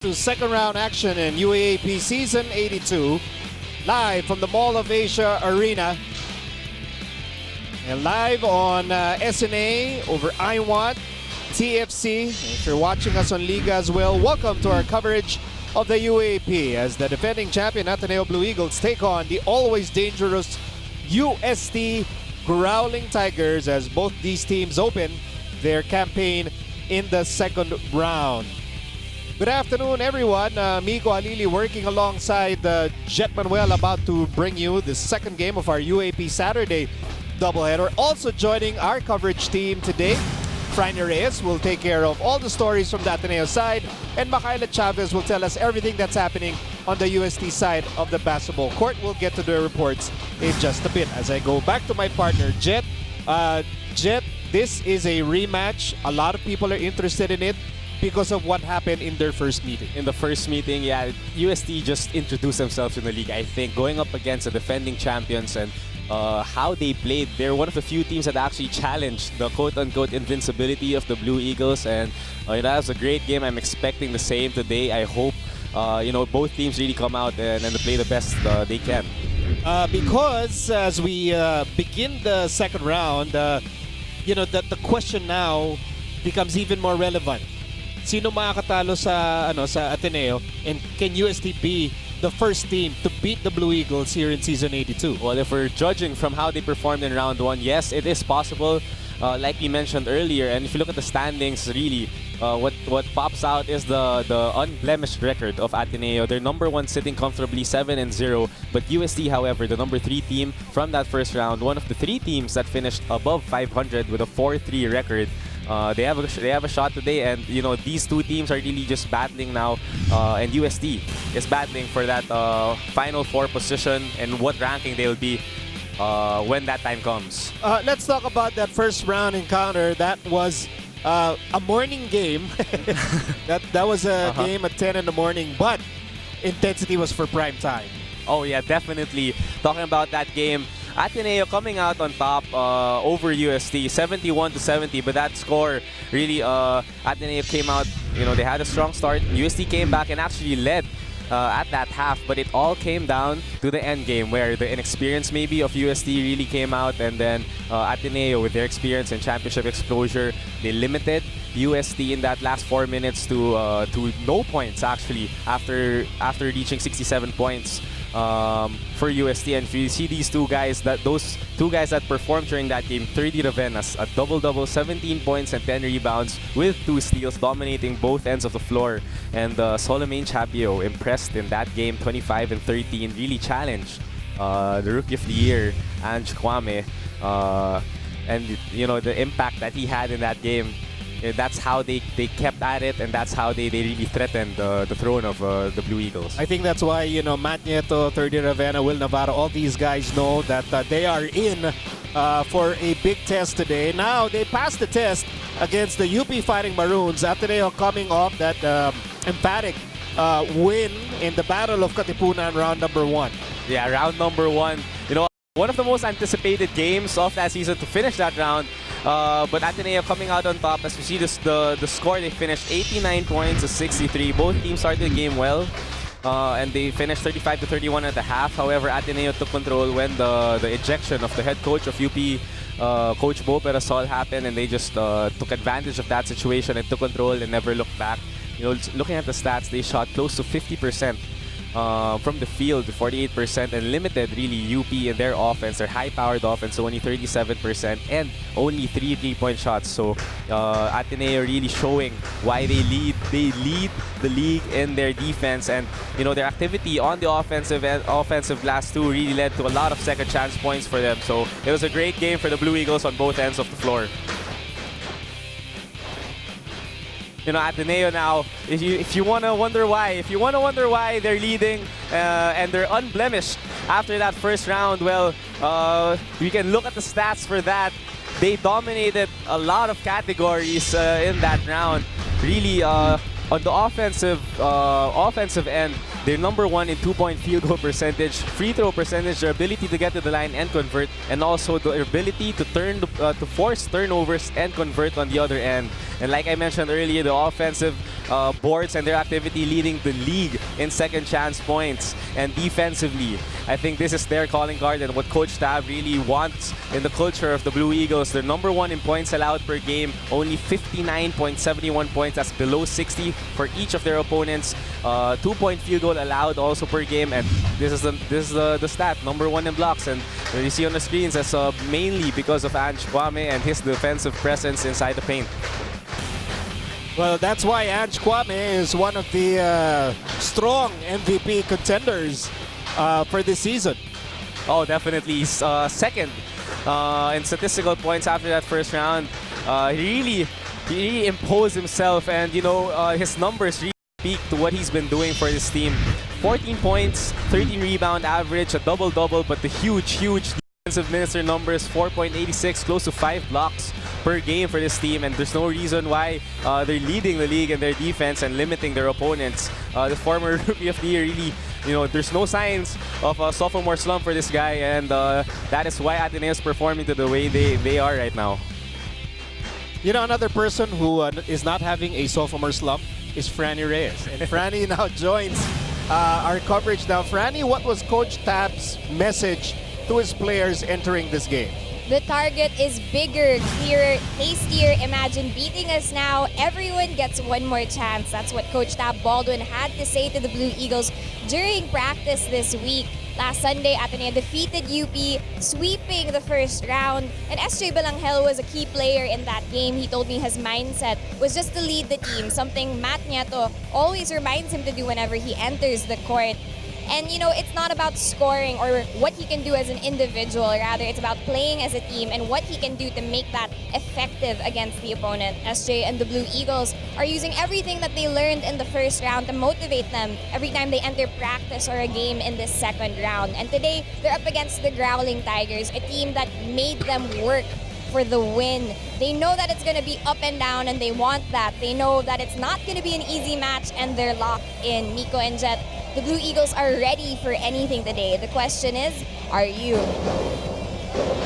To second round action in UAAP Season 82, live from the Mall of Asia Arena. And live on SNA over IWAT, TFC. If you're watching us on Liga as well, welcome to our coverage of the UAAP as the defending champion Ateneo Blue Eagles take on the always dangerous UST Growling Tigers as both these teams open their campaign in the second round. Good afternoon, everyone. Miko Alili working alongside Jet Manuel, about to bring you the second game of our UAP Saturday doubleheader. Also joining our coverage team today, Franny Reyes will take care of all the stories from the Ateneo side, and Makaila Chavez will tell us everything that's happening on the UST side of the basketball court. We'll get to the reports in just a bit. As I go back to my partner, Jet. Jet, this is a rematch. A lot of people are interested in it because of what happened in their first meeting. In the first meeting, yeah, UST just introduced themselves in the league. I think going up against the defending champions and how they played, they're one of the few teams that actually challenged the quote-unquote invincibility of the Blue Eagles, and that was a great game. I'm expecting the same today. I hope both teams really come out and play the best they can. Because as we begin the second round, the question now becomes even more relevant. Sino makakatalo sa Ateneo, and can UST be the first team to beat the Blue Eagles here in Season 82? Well, if we're judging from how they performed in round one, yes, it is possible. Like we mentioned earlier, and if you look at the standings, really, what pops out is the unblemished record of Ateneo. They're number one, sitting comfortably 7-0. But UST, however, the number 3 team from that first round, one of the 3 teams that finished above 500 with a 4-3 record. They have a shot today, and these two teams are really just battling now, and UST is battling for that Final Four position and what ranking they'll be when that time comes. Let's talk about that first round encounter. That was a morning game. that was a game at 10 in the morning, but intensity was for prime time. Oh yeah, definitely. Talking about that game, Ateneo coming out on top over UST, 71-70. But that score really, Ateneo came out. They had a strong start. UST came back and actually led at that half. But it all came down to the end game, where the inexperience maybe of UST really came out, and then Ateneo, with their experience and championship exposure, they limited UST in that last 4 minutes to no points actually after reaching 67 points. For UST, and if you see those two guys that performed during that game, 30 Ravenas, a double-double, 17 points and 10 rebounds with 2 steals, dominating both ends of the floor. And Solomon Chapio impressed in that game, 25 and 13, really challenged the Rookie of the Year, Ange Kwame, and the impact that he had in that game. That's how they kept at it, and that's how they really threatened the throne of the Blue Eagles. I think that's why, Matt Nieto, 30 Ravenna, Will Navarro, all these guys know that they are in for a big test today. Now, they passed the test against the UP Fighting Maroons. Ateneo coming off that emphatic win in the Battle of Katipunan, round number 1. Yeah, round number 1. One of the most anticipated games of that season to finish that round. But Ateneo coming out on top. As we see the score, they finished 89 points to 63. Both teams started the game well, and they finished 35-31 at the half. However, Ateneo took control when the ejection of the head coach of UP, Coach Bo Perasol, happened, and they just took advantage of that situation and took control and never looked back. Looking at the stats, they shot close to 50%. From the field, 48%, and limited really UP in their offense, their high-powered offense, so only 37% and only 3 3-point shots. So Ateneo really showing why they lead the league in their defense, and their activity on the offensive glass too really led to a lot of second chance points for them. So it was a great game for the Blue Eagles on both ends of the floor. Ateneo now, if you want to wonder why they're leading and they're unblemished after that first round, well, we can look at the stats for that. They dominated a lot of categories in that round. Really, on the offensive end, they're number 1 in 2-point field goal percentage, free throw percentage, their ability to get to the line and convert, and also the ability to to force turnovers and convert on the other end. And like I mentioned earlier, the offensive boards and their activity leading the league in second chance points. And defensively, I think this is their calling card and what Coach Tab really wants in the culture of the Blue Eagles. They're number 1 in points allowed per game, only 59.71 points. That's below 60 for each of their opponents. 2-point field goal allowed also per game, and this is the stat, number 1 in blocks. And you see on the screens, that's mainly because of Ange Kwame and his defensive presence inside the paint. Well, that's why Ange Kwame is one of the strong MVP contenders for this season. Oh, definitely. He's second in statistical points after that first round. He really imposed himself, and his numbers really speak to what he's been doing for this team. 14 points, 13 rebound average, a double-double, but the huge defensive minister numbers, 4.86, close to 5 blocks per game for this team, and there's no reason why they're leading the league in their defense and limiting their opponents. The former Rookie of the Year really, there's no signs of a sophomore slump for this guy, and that is why Ateneo is performing to the way they are right now. Another person who is not having a sophomore slump is Franny Reyes. And Franny now joins our coverage. Now, Franny, what was Coach Tab's message to his players entering this game? The target is bigger, clearer, tastier. Imagine beating us now. Everyone gets one more chance. That's what Coach Tab Baldwin had to say to the Blue Eagles during practice this week. Last Sunday, Ateneo defeated UP, sweeping the first round. And SJ Balangel was a key player in that game. He told me his mindset was just to lead the team, something Matt Nieto always reminds him to do whenever he enters the court. And it's not about scoring or what he can do as an individual. Rather, it's about playing as a team and what he can do to make that effective against the opponent. SJ and the Blue Eagles are using everything that they learned in the first round to motivate them every time they enter practice or a game in this second round. And today, they're up against the Growling Tigers, a team that made them work for the win. They know that it's going to be up and down, and they want that. They know that it's not going to be an easy match, and they're locked in. Nico and Jet, the Blue Eagles are ready for anything today. The question is, are you?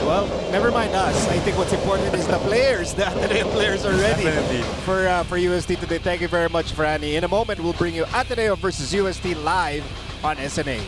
Well, never mind us. I think what's important is the players. The Ateneo players are ready for UST today. Thank you very much, Franny. In a moment, we'll bring you Ateneo versus UST live on SNA.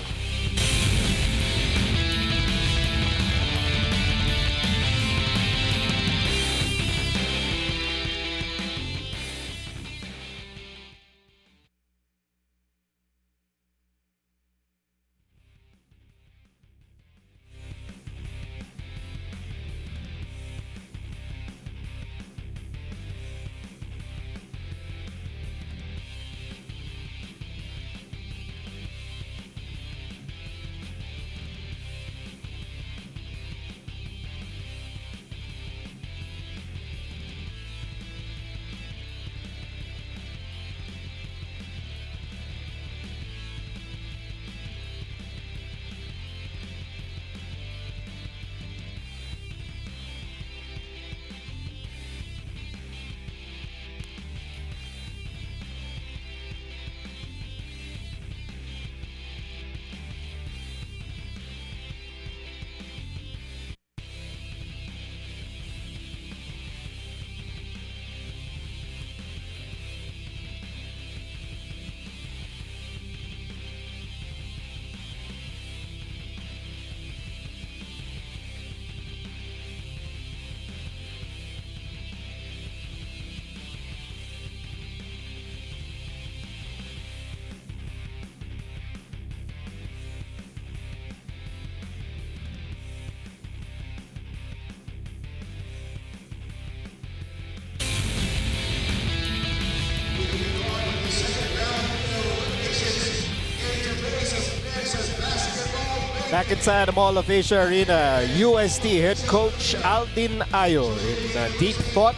Back inside the Mall of Asia Arena, UST head coach Aldin Ayo in deep thought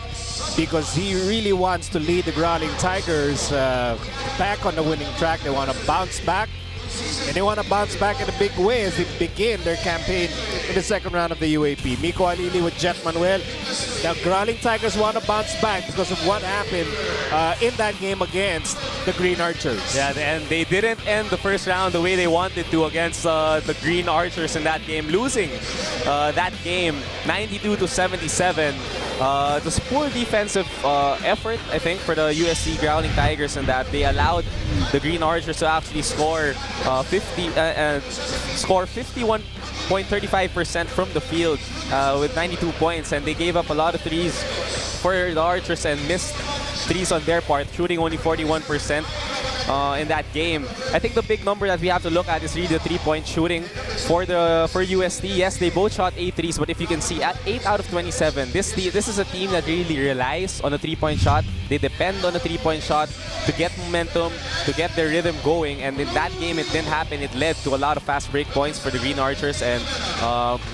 because he really wants to lead the Growling Tigers back on the winning track. They want to bounce back, and they want to bounce back in a big way as they begin their campaign in the second round of the UAP. Miko Alili with Jet Manuel. The Growling Tigers want to bounce back because of what happened in that game against the Green Archers. Yeah, and they didn't end the first round the way they wanted to against the Green Archers in that game, losing that game 92-77. It was poor defensive effort, I think, for the UST Growling Tigers, in that they allowed the Green Archers to actually score 51.35% from the field with 92 points, and they gave up a lot of threes for the Archers and missed threes on their part, shooting only 41% in that game. I think the big number that we have to look at is really the three-point shooting for UST. Yes, they both shot 8 threes, but if you can see, at 8 out of 27, this is a team that really relies on a three-point shot. They depend on a three-point shot to get momentum, to get their rhythm going, and in that game it didn't happen. It led to a lot of fast break points for the Green Archers, and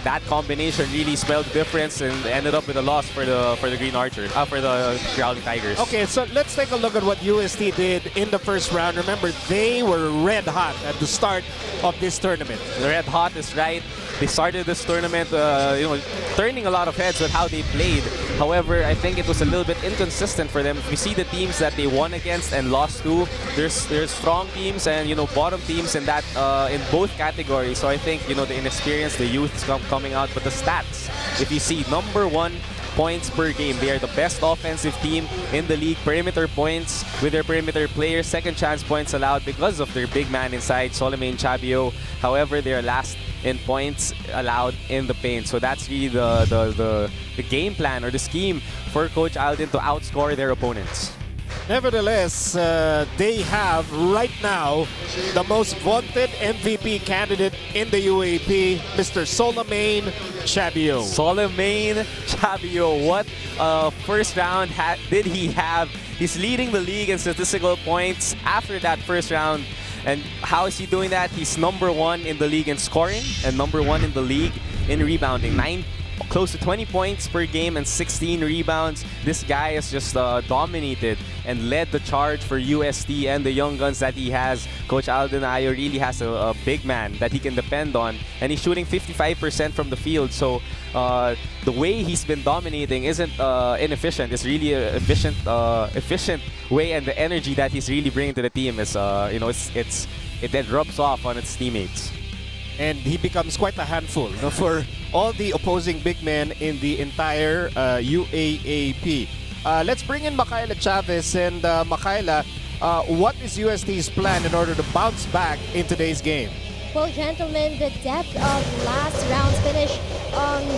that combination really spelled the difference and ended up with a loss for the Green Archers, for the Growling Tigers. Okay, so let's take a look at what UST did in the first round. Remember, they were red hot at the start of this tournament. The red hot is right. They started this tournament, turning a lot of heads with how they played. However, I think it was a little bit inconsistent for them. If you see the teams that they won against and lost to, there's strong teams and bottom teams in that in both categories. So I think the inexperience, the youth is coming out, but the stats, if you see #1 points per game. They are the best offensive team in the league. Perimeter points with their perimeter players. Second chance points allowed because of their big man inside, Solomon Chabio. However, they are last in points allowed in the paint. So that's really the game plan or the scheme for Coach Alden to outscore their opponents. Nevertheless, they have right now the most vaunted MVP candidate in the UAAP, Mr. Solomon Chabio. Solomon Chabio, what first round did he have? He's leading the league in statistical points after that first round. And how is he doing that? He's #1 in the league in scoring and #1 in the league in rebounding. Close to 20 points per game and 16 rebounds. This guy has just dominated and led the charge for UST and the young guns that he has. Coach Alden Ayo really has a big man that he can depend on, and he's shooting 55% from the field. So the way he's been dominating isn't inefficient. It's really an efficient way, and the energy that he's really bringing to the team is it rubs off on its teammates. And he becomes quite a handful for all the opposing big men in the entire UAAP. Let's bring in Makayla Chavez. And Makayla, what is UST's plan in order to bounce back in today's game? Well, gentlemen, the depth of last round's finish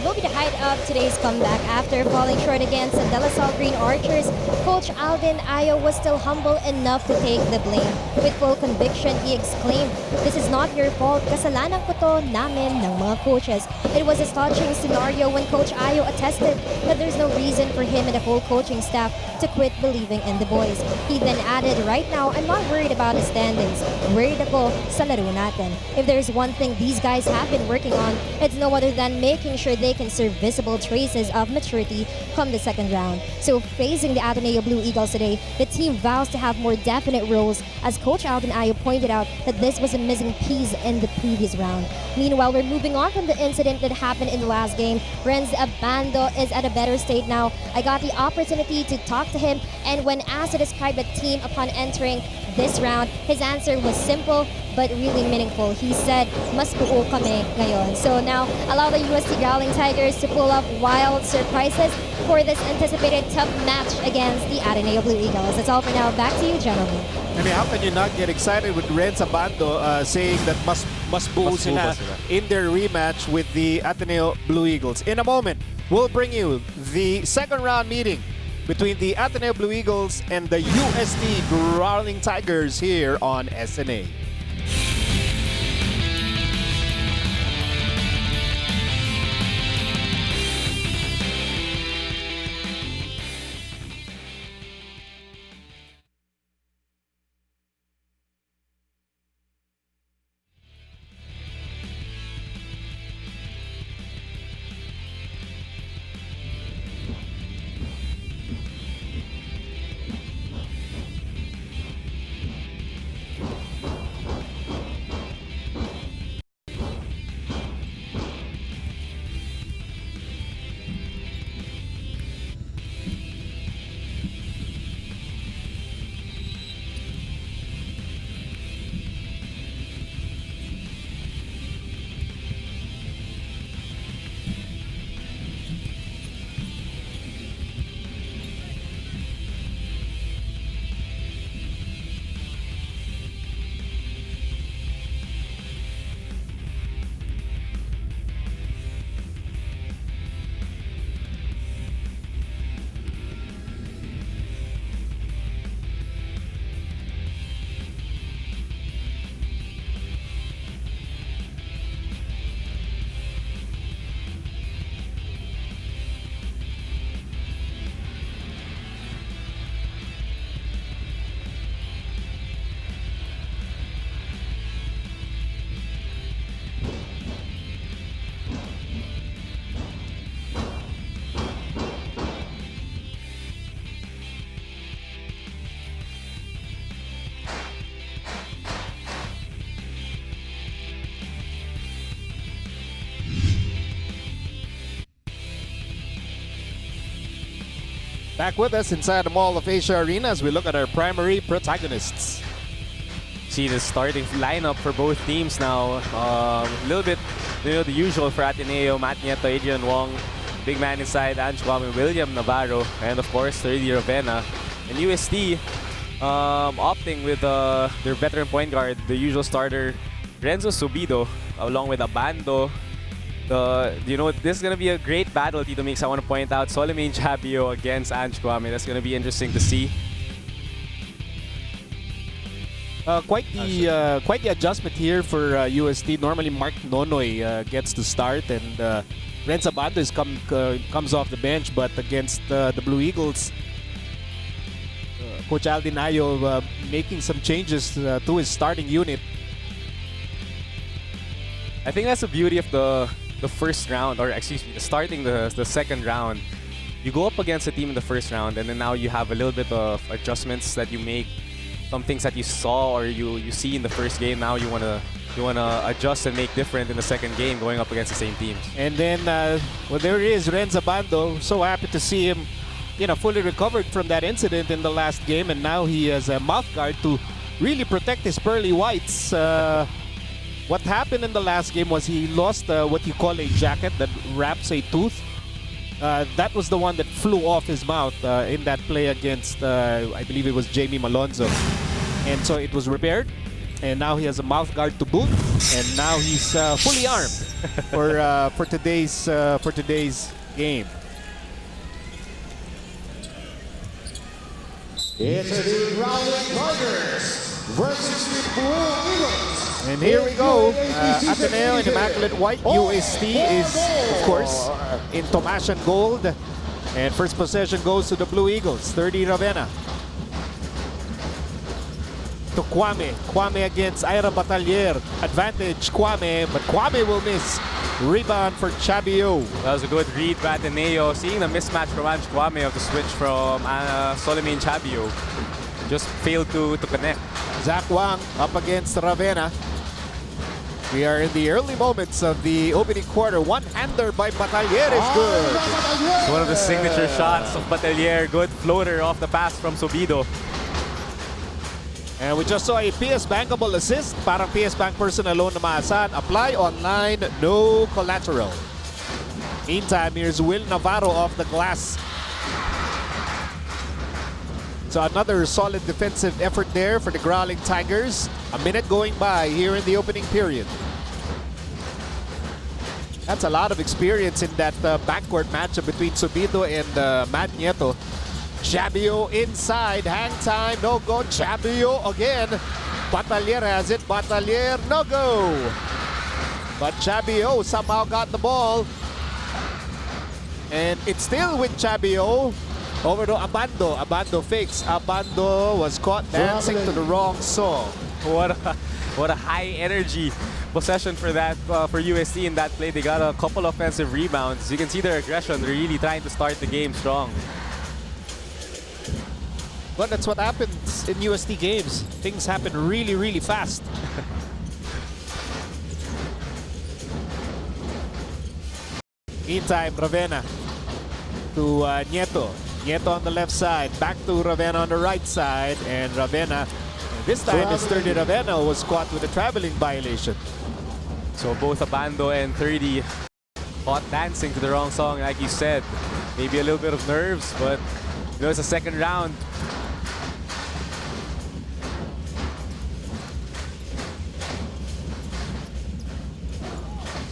will be the height of today's comeback. After falling short against the De La Salle Green Archers, Coach Alden Ayo was still humble enough to take the blame. With full conviction, he exclaimed, "This is not your fault. Kasalanan ko to namin ng mga coaches." It was a touching scenario when Coach Ayo attested that there's no reason for him and the whole coaching staff to quit believing in the boys. He then added, "Right now, I'm not worried about the standings. Worried ako sa laro natin. If there's one thing these guys have been working on, it's no other than making sure they can serve visible traces of maturity come the second round." So facing the Ateneo Blue Eagles today, the team vows to have more definite roles, as Coach Alden Ayo pointed out that this was a missing piece in the previous round. Meanwhile, we're moving on from the incident that happened in the last game. Renz Abando is at a better state now. I got the opportunity to talk to him, and when asked to describe the team upon entering this round, his answer was simple but really meaningful. He said, "Mas buo kami ngayon." So now, allow the UST Growling Tigers to pull up wild surprises for this anticipated tough match against the Ateneo Blue Eagles. That's all for now. Back to you, gentlemen. I mean, how can you not get excited with Renz Abando saying that mas buo sila in their rematch with the Ateneo Blue Eagles? In a moment, we'll bring you the second round meeting between the Ateneo Blue Eagles and the UST Growling Tigers here on SNA. Back with us inside the Mall of Asia Arena as we look at our primary protagonists. See the starting lineup for both teams now. A little bit, the usual for Ateneo, Matt Nieto, Adrian Wong, big man inside, Ange Guame, William Navarro, and of course, 30 Ravenna. And UST opting with their veteran point guard, the usual starter, Renzo Subido, along with Abando. This is going to be a great battle, Tito Mix. I want to point out Solimane Chabio against Ange Guame. That's going to be interesting to see. Quite the adjustment here for UST. Normally, Mark Nonoy gets to start, and Renzo Abando comes off the bench. But against the Blue Eagles, Coach Aldinayo making some changes to his starting unit. I think that's the beauty of the first round, or excuse me, starting the second round. You go up against a team in the first round, and then now you have a little bit of adjustments that you make. Some things that you saw or you see in the first game, now you wanna adjust and make different in the second game, going up against the same teams. And then, well, there he is, Renzo Abando. So happy to see him, fully recovered from that incident in the last game, and now he has a mouth guard to really protect his pearly whites. What happened in the last game was he lost what you call a jacket that wraps a tooth. That was the one that flew off his mouth in that play against, I believe it was Jamie Malonzo. And so it was repaired, and now he has a mouth guard to boot, and now he's fully armed for today's game. It's the Rowling Tigers versus the Blue Eagles. And here we go. Ateneo in Immaculate White. UST is, of course, in Tomasian Gold. And first possession goes to the Blue Eagles. 30 Ravenna. To Kwame. Kwame against Ira Batalier. Advantage Kwame, but Kwame will miss. Rebound for Chabio. That was a good read by Ateneo. Seeing the mismatch from Ange Guame of the switch from Solimane Chabio. Just failed to connect. Zach Wang up against Ravenna. We are in the early moments of the opening quarter. One-hander by Batalier is good. It's one of the signature shots of Batalier. Good floater off the pass from Subido. And we just saw a PS Bankable assist. Parang PS Bank person alone na maasahan. Apply online, no collateral. Meantime, here's Will Navarro off the glass. So another solid defensive effort there for the Growling Tigers. A minute going by here in the opening period. That's a lot of experience in that backcourt matchup between Subido and Matt Nieto. Chabio inside, hang time, no go. Chabio again. Batalier has it, Batalier, no go. But Chabio somehow got the ball. And it's still with Chabio. Over to Abando. Abando fakes. Abando was caught dancing to the wrong song. What a high energy possession for that for UST in that play. They got a couple offensive rebounds. You can see their aggression. They're really trying to start the game strong. Well, that's what happens in UST games. Things happen really, really fast. Meantime, Ravenna to Nieto. Nieto on the left side, back to Ravenna on the right side, and Ravenna, this time it's 30 Ravenna was caught with a traveling violation. So both Abando and 30 caught dancing to the wrong song, like you said. Maybe a little bit of nerves, but it's a second round.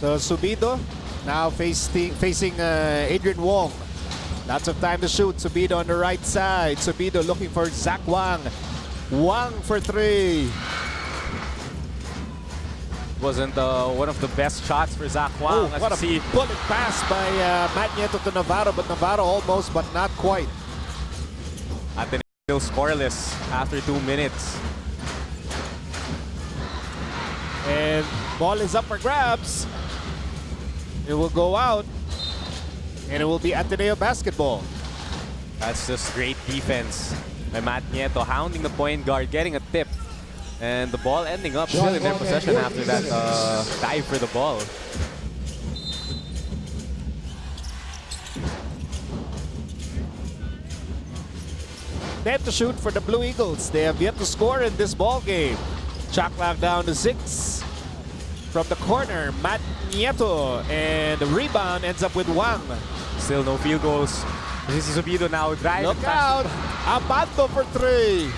So Subido now facing Adrian Wong. Lots of time to shoot. Subido on the right side. Subido looking for Zach Wang. Wang for three. Wasn't one of the best shots for Zach Wang. Oh, what a bullet pass by Matt Nieto to Navarro, but Navarro almost, but not quite. Ateneo still scoreless after 2 minutes. And ball is up for grabs. It will go out. And it will be Ateneo basketball. That's just great defense by Matt Nieto, hounding the point guard, getting a tip. And the ball ending up still in their possession after that dive for the ball. net to shoot for the Blue Eagles. They have yet to score in this ball game. Shot clock down to 6. From the corner, Matt Nieto, and the rebound ends up with Wang. Still no field goals. This is Subido now driving. Look out! Abando for 3.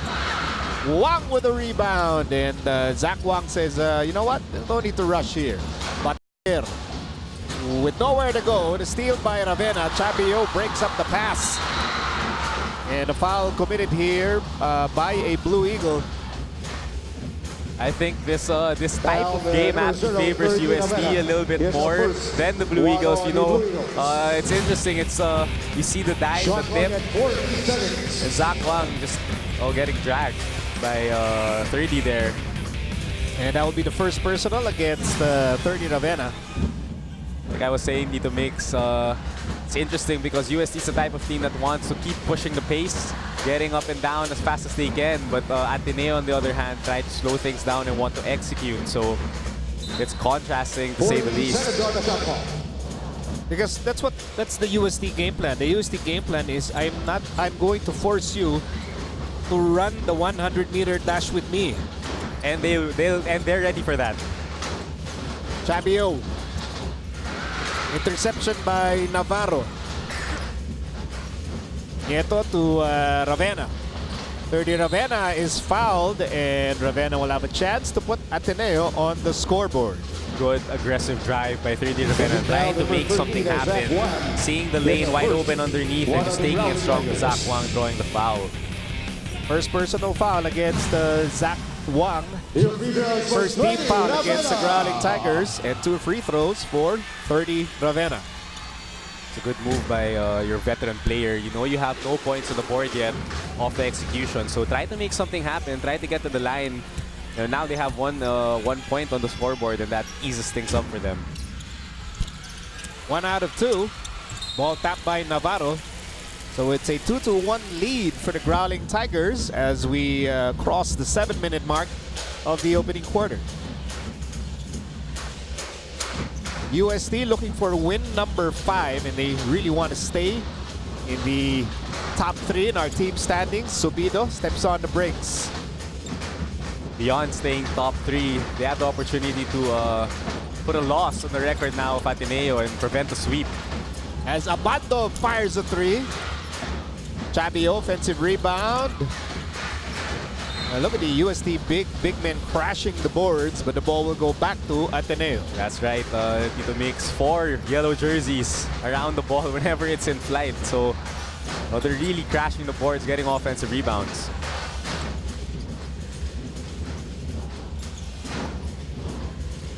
Wang with a rebound, and Zach Wang says, you know what? No need to rush here. But here, with nowhere to go, the steal by Ravenna. Chabio breaks up the pass. And a foul committed here by a Blue Eagle. I think this type of game actually favors UST a little bit more than the Blue Eagles. You know, it's interesting. It's you see the dive, the tip, and Zach Wang just getting dragged by 30 there. And that will be the first personal against 30 Ravenna. Like I was saying, Dito Mix, it's interesting because UST is the type of team that wants to keep pushing the pace, getting up and down as fast as they can. But Ateneo, on the other hand, try to slow things down and want to execute. So it's contrasting to say the least. Because that's the UST game plan. The UST game plan is I'm going to force you to run the 100-meter dash with me. And they're ready for that. Chabio. Interception by Navarro. Nieto to Ravenna. 30 Ravenna is fouled, and Ravenna will have a chance to put Ateneo on the scoreboard. Good aggressive drive by 30 Ravenna, trying to make something happen. Seeing the lane wide open underneath and just taking it strong to Zach Wang, drawing the foul. First personal foul against Zach Wang. First team foul against the Growling Tigers, and 2 free throws for 30 Ravenna. It's a good move by your veteran player. You know you have no points on the board yet off the execution, so try to make something happen. Try to get to the line. Now they have one point on the scoreboard, and that eases things up for them. 1 out of 2. Ball tapped by Navarro. So it's a 2-1 lead for the Growling Tigers as we cross the 7-minute mark of the opening quarter. UST looking for win number 5, and they really want to stay in the top 3 in our team standings. Subido steps on the brakes. Beyond staying top 3, they have the opportunity to put a loss on the record now of Ateneo and prevent a sweep. As Abando fires a 3. Chabio, offensive rebound. Look at the UST big men crashing the boards, but the ball will go back to Ateneo. That's right. Tito Mix, 4 yellow jerseys around the ball whenever it's in flight. So they're really crashing the boards, getting offensive rebounds.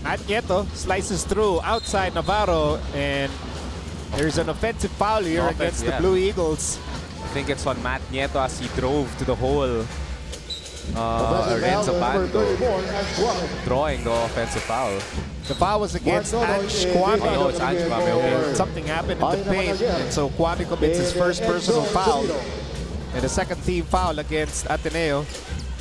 Matt Nieto slices through outside Navarro, and there's an offensive foul here against the Blue Eagles. I think it's on Matt Nieto as he drove to the hole. Renzo Bando drawing the offensive foul. The foul was against Ange Kwame. Oh, it's Ange Kwame, okay. Something happened in the paint, and so Kwame commits his first personal foul. And the second team foul against Ateneo.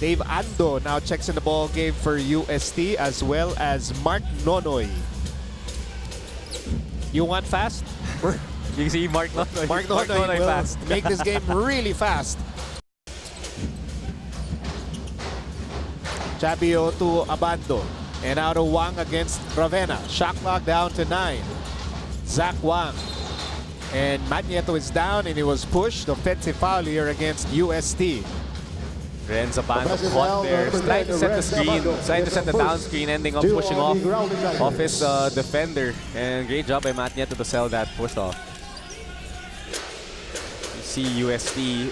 Dave Ando now checks in the ball game for UST, as well as Mark Nonoy. You want fast? You can see Mark Nonoy. Mark Nonoy will fast. Make this game really fast. Chabio to Abando. And out of Wang against Ravenna. Shot clock down to 9. Zach Wang. And Matt Nieto is down, and he was pushed. Offensive foul here against UST. Renzo Bando caught there. He's trying to set the screen, trying to set the down screen, ending up pushing off his defender. And great job by Matt Nieto to sell that push off. You see UST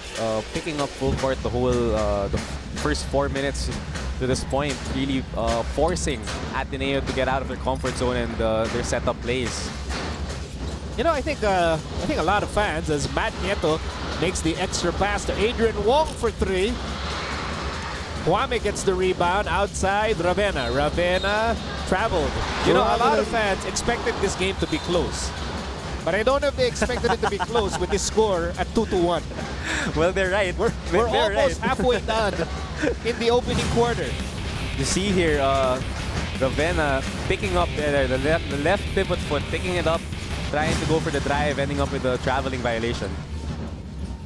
picking up full court the whole the first 4 minutes to this point, really forcing Ateneo to get out of their comfort zone and their setup plays. You know, I think a lot of fans, as Matt Nieto makes the extra pass to Adrian Wong for 3. Kwame gets the rebound outside Ravenna. Ravenna traveled. You know, a lot of fans expected this game to be close. But I don't know if they expected it to be close with this score at 2-1. Well, they're right. We're almost halfway done in the opening quarter. You see here, Ravenna picking up the left pivot foot, picking it up, trying to go for the drive, ending up with a traveling violation.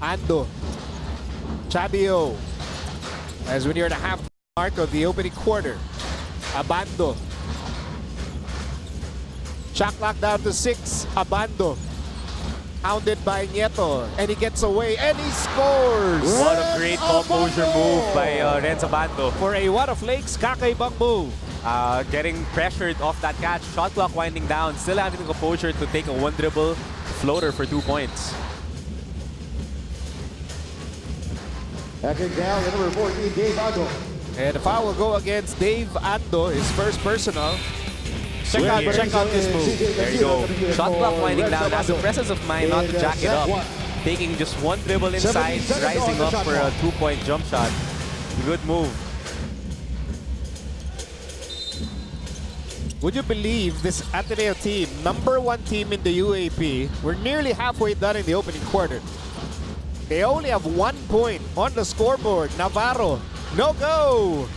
Ando. Chabio, as we're near the half mark of the opening quarter. Abando. Shot clock down to 6. Abando. Hounded by Nieto. And he gets away and he scores! What a great composure move by Renz Abando. For a What of Lakes kakaibang move. Getting pressured off that catch. Shot clock winding down. Still having the composure to take a one dribble floater for 2 points. Backing down the number 14, Dave Ando. And the foul will go against Dave Ando, his first personal. Check out this move. There you go. Shot clock winding down. Has the presence of mind not to jack it up. Taking just one dribble inside, rising up for a 2-point jump shot. Good move. Would you believe this Ateneo team, #1 team in the UAAP, we're nearly halfway done in the opening quarter. They only have 1 point on the scoreboard. Navarro, no go!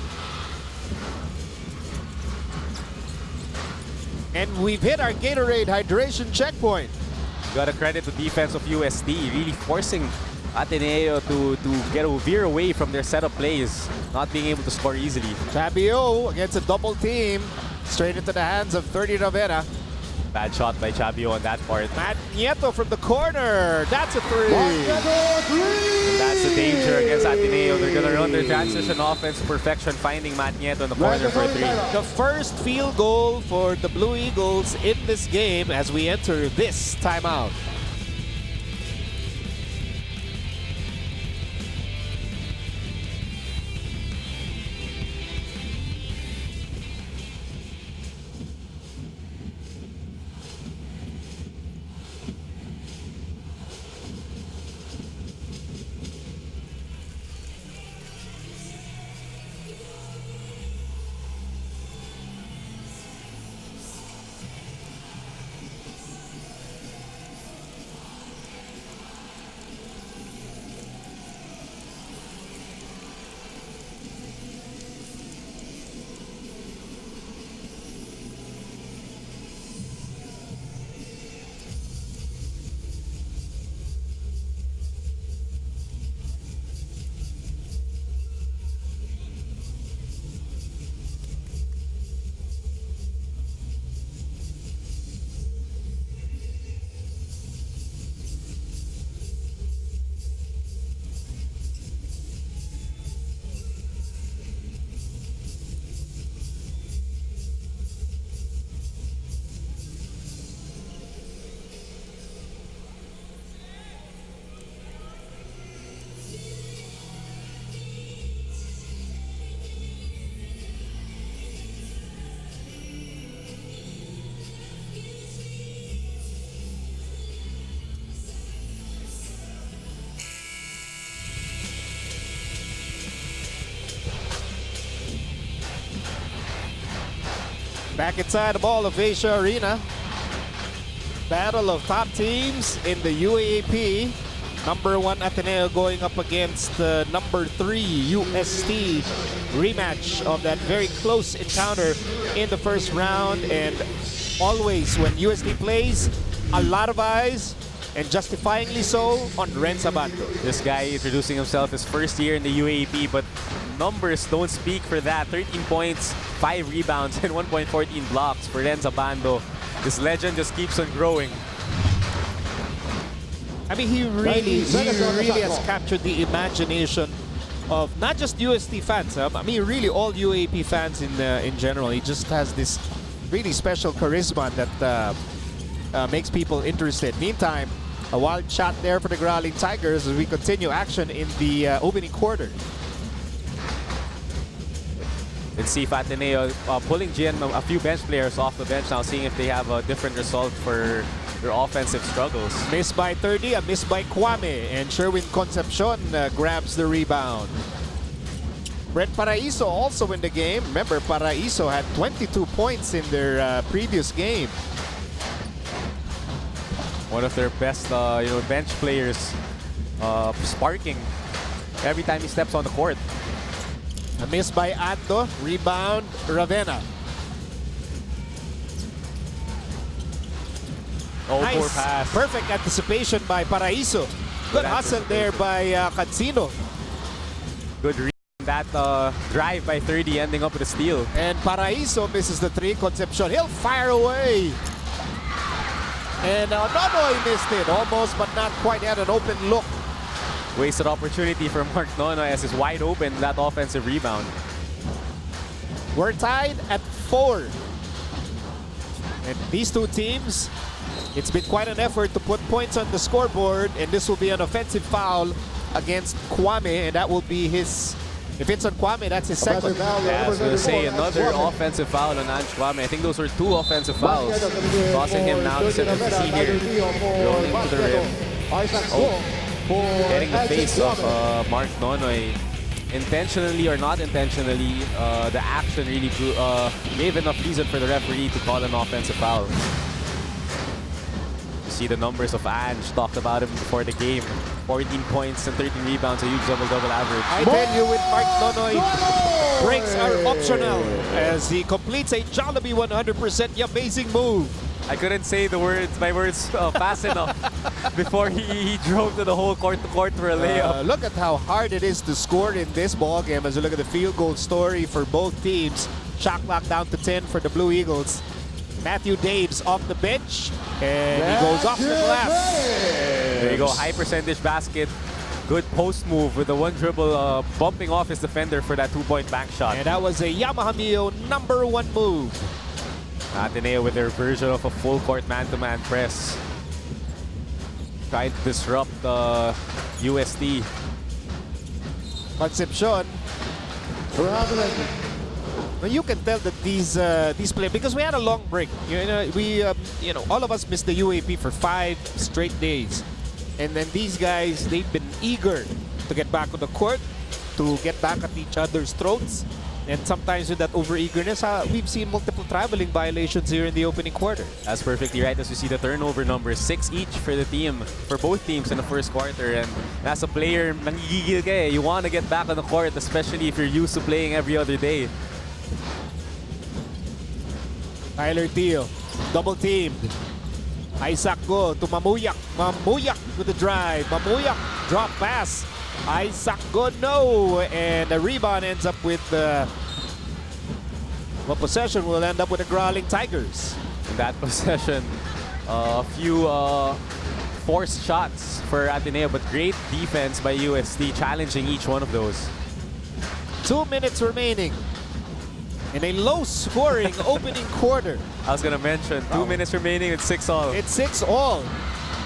And we've hit our Gatorade hydration checkpoint. Gotta credit the defense of UST, really forcing Ateneo to veer away from their setup plays, not being able to score easily. Chabio against a double team, straight into the hands of 30 Ravena. Bad shot by Chabio on that part. Matt Nieto from the corner, that's a 3. That's the danger against Ateneo. They're gonna run their transition offense to perfection, finding Matt Nieto in the corner for a 3. The first field goal for the Blue Eagles in this game as we enter this timeout. Back inside the Ball of Asia Arena. Battle of top teams in the UAAP. #1 Ateneo going up against #3 UST. Rematch of that very close encounter in the first round. And always when UST plays, a lot of eyes, and justifyingly so, on Renz Abando. This guy introducing himself his first year in the UAAP, but numbers don't speak for that. 13 points, 5 rebounds, and 1.14 blocks for Renz Abando. This legend just keeps on growing. I mean, he really has captured the imagination of not just UST fans. I mean, really all UAAP fans in general. He just has this really special charisma that makes people interested. Meantime, a wild shot there for the Growling Tigers as we continue action in the opening quarter. Let's see if Ateneo pulling GN a few bench players off the bench now, seeing if they have a different result for their offensive struggles. Missed by 30, a miss by Kwame, and Sherwin Concepcion grabs the rebound. Brett Paraiso also in the game. Remember, Paraiso had 22 points in their previous game. One of their best bench players, sparking every time he steps on the court. A miss by Ando, rebound Ravena. Oh, Nice, poor pass. perfect anticipation by Paraiso. Good hustle there by Cansino. Good read. That drive by 30 ending up with a steal. And Paraiso misses the three. Concepcion, he'll fire away. And Nonoy missed it almost, but not quite. Had an open look. Wasted opportunity for Mark Nonoy as he's wide open that offensive rebound. We're tied at 4. And these two teams, it's been quite an effort to put points on the scoreboard, and this will be an offensive foul against Kwame, and that will be his, if it's on Kwame, that's his second. Yeah, I was going to say another offensive foul on Ange Kwame. I think those were 2 offensive fouls, causing him now to set the senior rolling to the rim. Getting the face of Mark Nonoy. Intentionally or not intentionally, the action really gave enough reason for the referee to call an offensive foul. You see the numbers of Ange, talked about him before the game. 14 points and 13 rebounds, a huge double-double average. I tell you, with Mark Nonoy, breaks are optional as he completes a Jollibee 100%. Amazing move. I couldn't say my words fast enough before he drove to the whole court-to-court for a layup. Look at how hard it is to score in this ball game as you look at the field goal story for both teams. Shot clock down to 10 for the Blue Eagles. Matthew Daves off the bench, and he goes off the glass. There you go, high percentage basket. Good post move with the one dribble bumping off his defender for that 2-point bank shot. And that was a Yamaha Mio #1 move. Ateneo with their version of a full court man-to-man press. Trying to disrupt UST. Concepcion. Well, you can tell that these players, because we had a long break. All of us missed the UAAP for 5 straight days, and then these guys, they've been eager to get back on the court, to get back at each other's throats. And sometimes with that over-eagerness, we've seen multiple traveling violations here in the opening quarter. That's perfectly right. As you see the turnover numbers, 6 each for the team, for both teams in the first quarter. And as a player, nangigigil ka eh. You want to get back on the court, especially if you're used to playing every other day. Tyler Teo, double teamed. Isaac Go to Mamuyak. Mamuyak with the drive. Mamuyak, drop pass. Isaac Go, no. And the rebound ends up with possession will end up with the Growling Tigers. In that possession, a few forced shots for Ateneo, but great defense by UST, challenging each one of those. 2 minutes remaining in a low-scoring opening quarter. I was going to mention, 2 minutes remaining, it's 6-all. It's 6-all.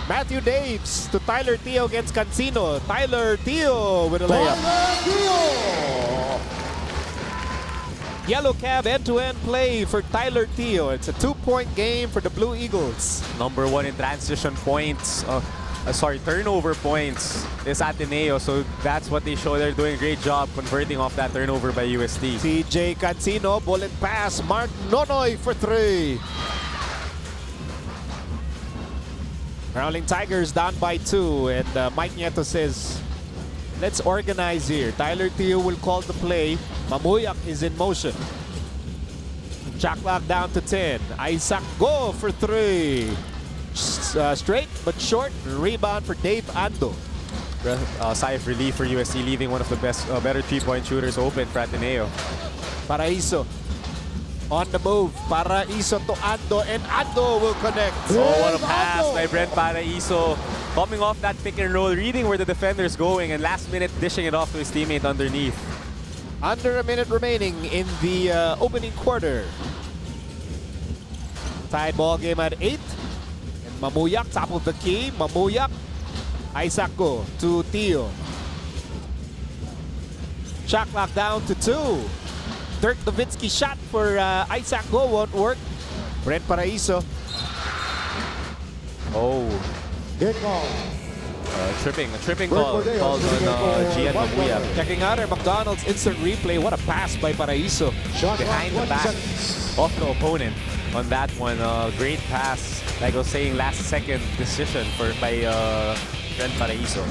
Matthew Daves to Tyler Teo against Cancino. Tyler Teo with a layup. Yellow cab end-to-end play for Tyler Teo. It's a 2-point game for the Blue Eagles. #1 in transition points. Turnover points is Ateneo. So that's what they show. They're doing a great job converting off that turnover by UST. CJ Cancino, bullet pass. Mark Nonoy for 3. Growling Tigers down by 2, and Mike Nieto says, let's organize here. Tyler Teo will call the play. Mamuyak is in motion. Shot clock down to 10. Isaac Go for 3. Straight but short. Rebound for Dave Ando. Sigh of relief for UST, leaving one of the better 3-point shooters open for Ateneo. Paraiso on the move. Paraiso to Ando, and Ando will connect. Oh, what a pass by Brent Paraiso. Coming off that pick and roll, reading where the defender's going, and last minute dishing it off to his teammate underneath. Under a minute remaining in the opening quarter. Tied ball game at 8. And Mamuyak, top of the key. Mamuyak. Isaac Go to Teo. Shot clock down to 2. Dirk Nowitzki shot for Isaac Go won't work. Brent Paraiso. Oh. Good call. A tripping call called on Gian Mamuya. Checking out our McDonald's instant replay. What a pass by Paraiso. Shot Behind the back of the opponent on that one. Great pass. Like I was saying, last second decision by Brent Paraiso.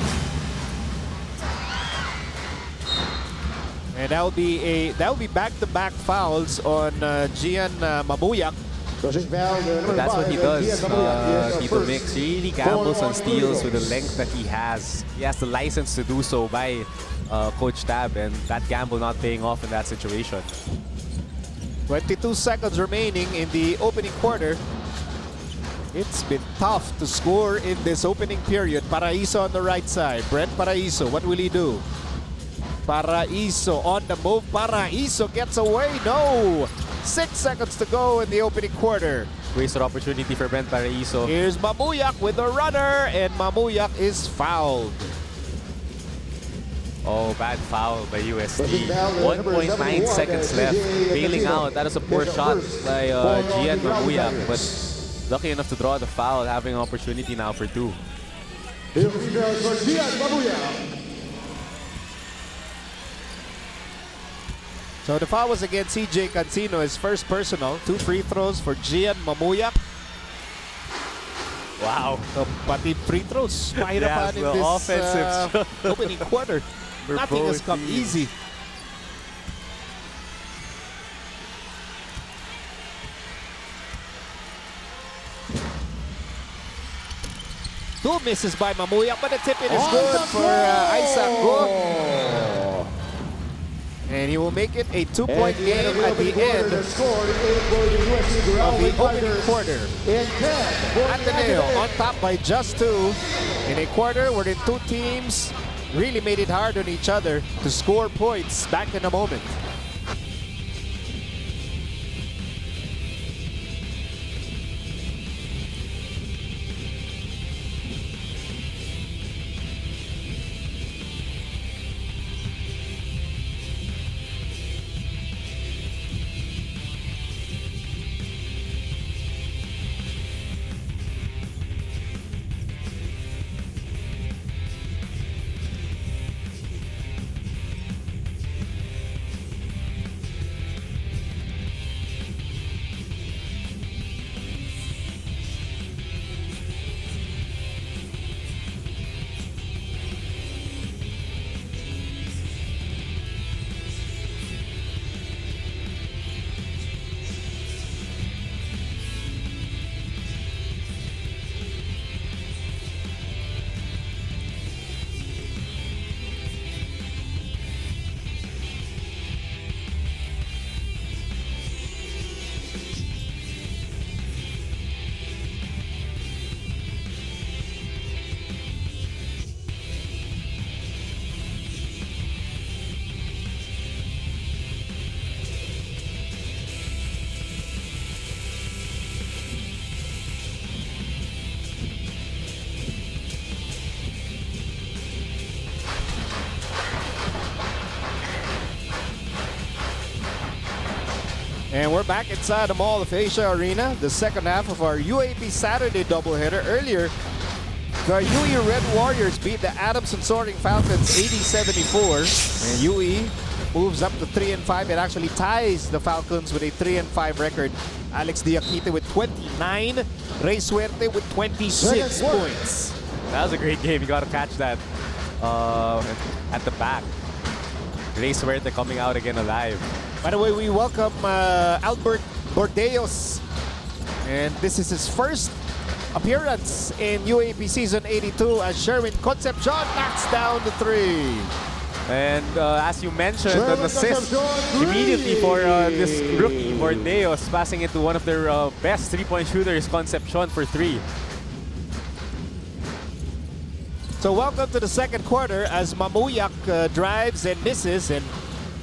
And that will be back-to-back fouls on Gian Mamuyak. That's what he does. Tito Mix really gambles on steals with the length that he has. He has the license to do so by Coach Tab, and that gamble not paying off in that situation. 22 seconds remaining in the opening quarter. It's been tough to score in this opening period. Paraiso on the right side. Brent Paraiso, what will he do? Paraiso on the move. Paraiso gets away. No! 6 seconds to go in the opening quarter. Wasted opportunity for Brent Paraiso. Here's Mamuyak with the runner, and Mamuyak is fouled. Oh, bad foul by UST. Pushing down the 1.9 number 71, seconds left. JJ Bailing Casino. out. That is a poor Get the shot first by for Gian the Mamuyak, Rounders. but lucky enough to draw the foul, having an opportunity now for 2. He'll be there for Gian Mabuya. So the foul was against CJ Cancino, his first personal. 2 free throws for Gian Mamuyak. Wow. So, pati free throws, Yes, mahirapan in the this offensive opening quarter. For Nothing has both come teams. easy. Two misses by Mamuyak, but the tip-in is good for Isaac Go. And he will make it a 2-point game at the end The score is for the UST of the opening Tigers quarter. in 10 for the Ateneo Ateneo. on top by just 2 in a quarter where the two teams really made it hard on each other to score points. Back in a moment. And we're back inside the Mall of Asia Arena, the second half of our UAAP Saturday doubleheader. Earlier, the UE Red Warriors beat the Adamson Soaring Falcons 80-74. And UE moves up to 3-5. It actually ties the Falcons with a 3-5 record. Alex Diakite with 29, Ray Suerte with 26 points. That was a great game. You got to catch that at the back. Ray Suerte coming out again alive. By the way, we welcome Albert Bordeos. And this is his first appearance in UAAP Season 82 as Sherwin Concepcion knocks down the 3. And as you mentioned, Sherwin an assist Concepcion, immediately for this rookie, Bordeos, passing it to one of their best three-point shooters, Concepcion, for 3. So welcome to the second quarter as Mamuyak drives and misses, and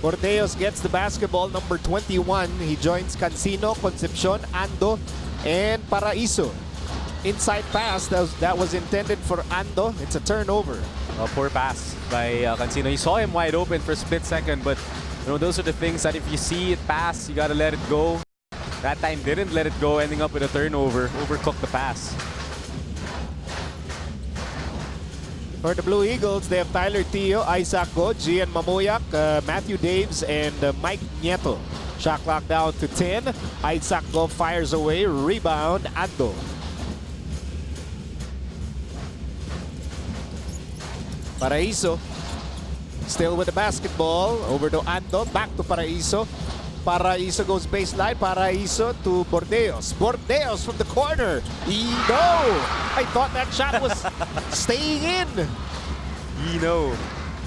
Bordeos gets the basketball, number 21. He joins Cancino, Concepcion, Ando, and Paraiso. Inside pass that was intended for Ando. It's a turnover. A poor pass by Cancino. He saw him wide open for a split second, but those are the things that if you see it pass, you gotta let it go. That time didn't let it go, ending up with a turnover. Overcooked the pass. For the Blue Eagles, they have Tyler Tio, Isaac Go, Gian Mamuyak, Matthew Daves, and Mike Nieto. Shot clock down to 10. Isaac Go fires away. Rebound, Ando. Paraiso still with the basketball. Over to Ando. Back to Paraiso. Paraiso goes baseline. Paraiso to Bordeos. Bordeos from the corner. No! I thought that shot was staying in.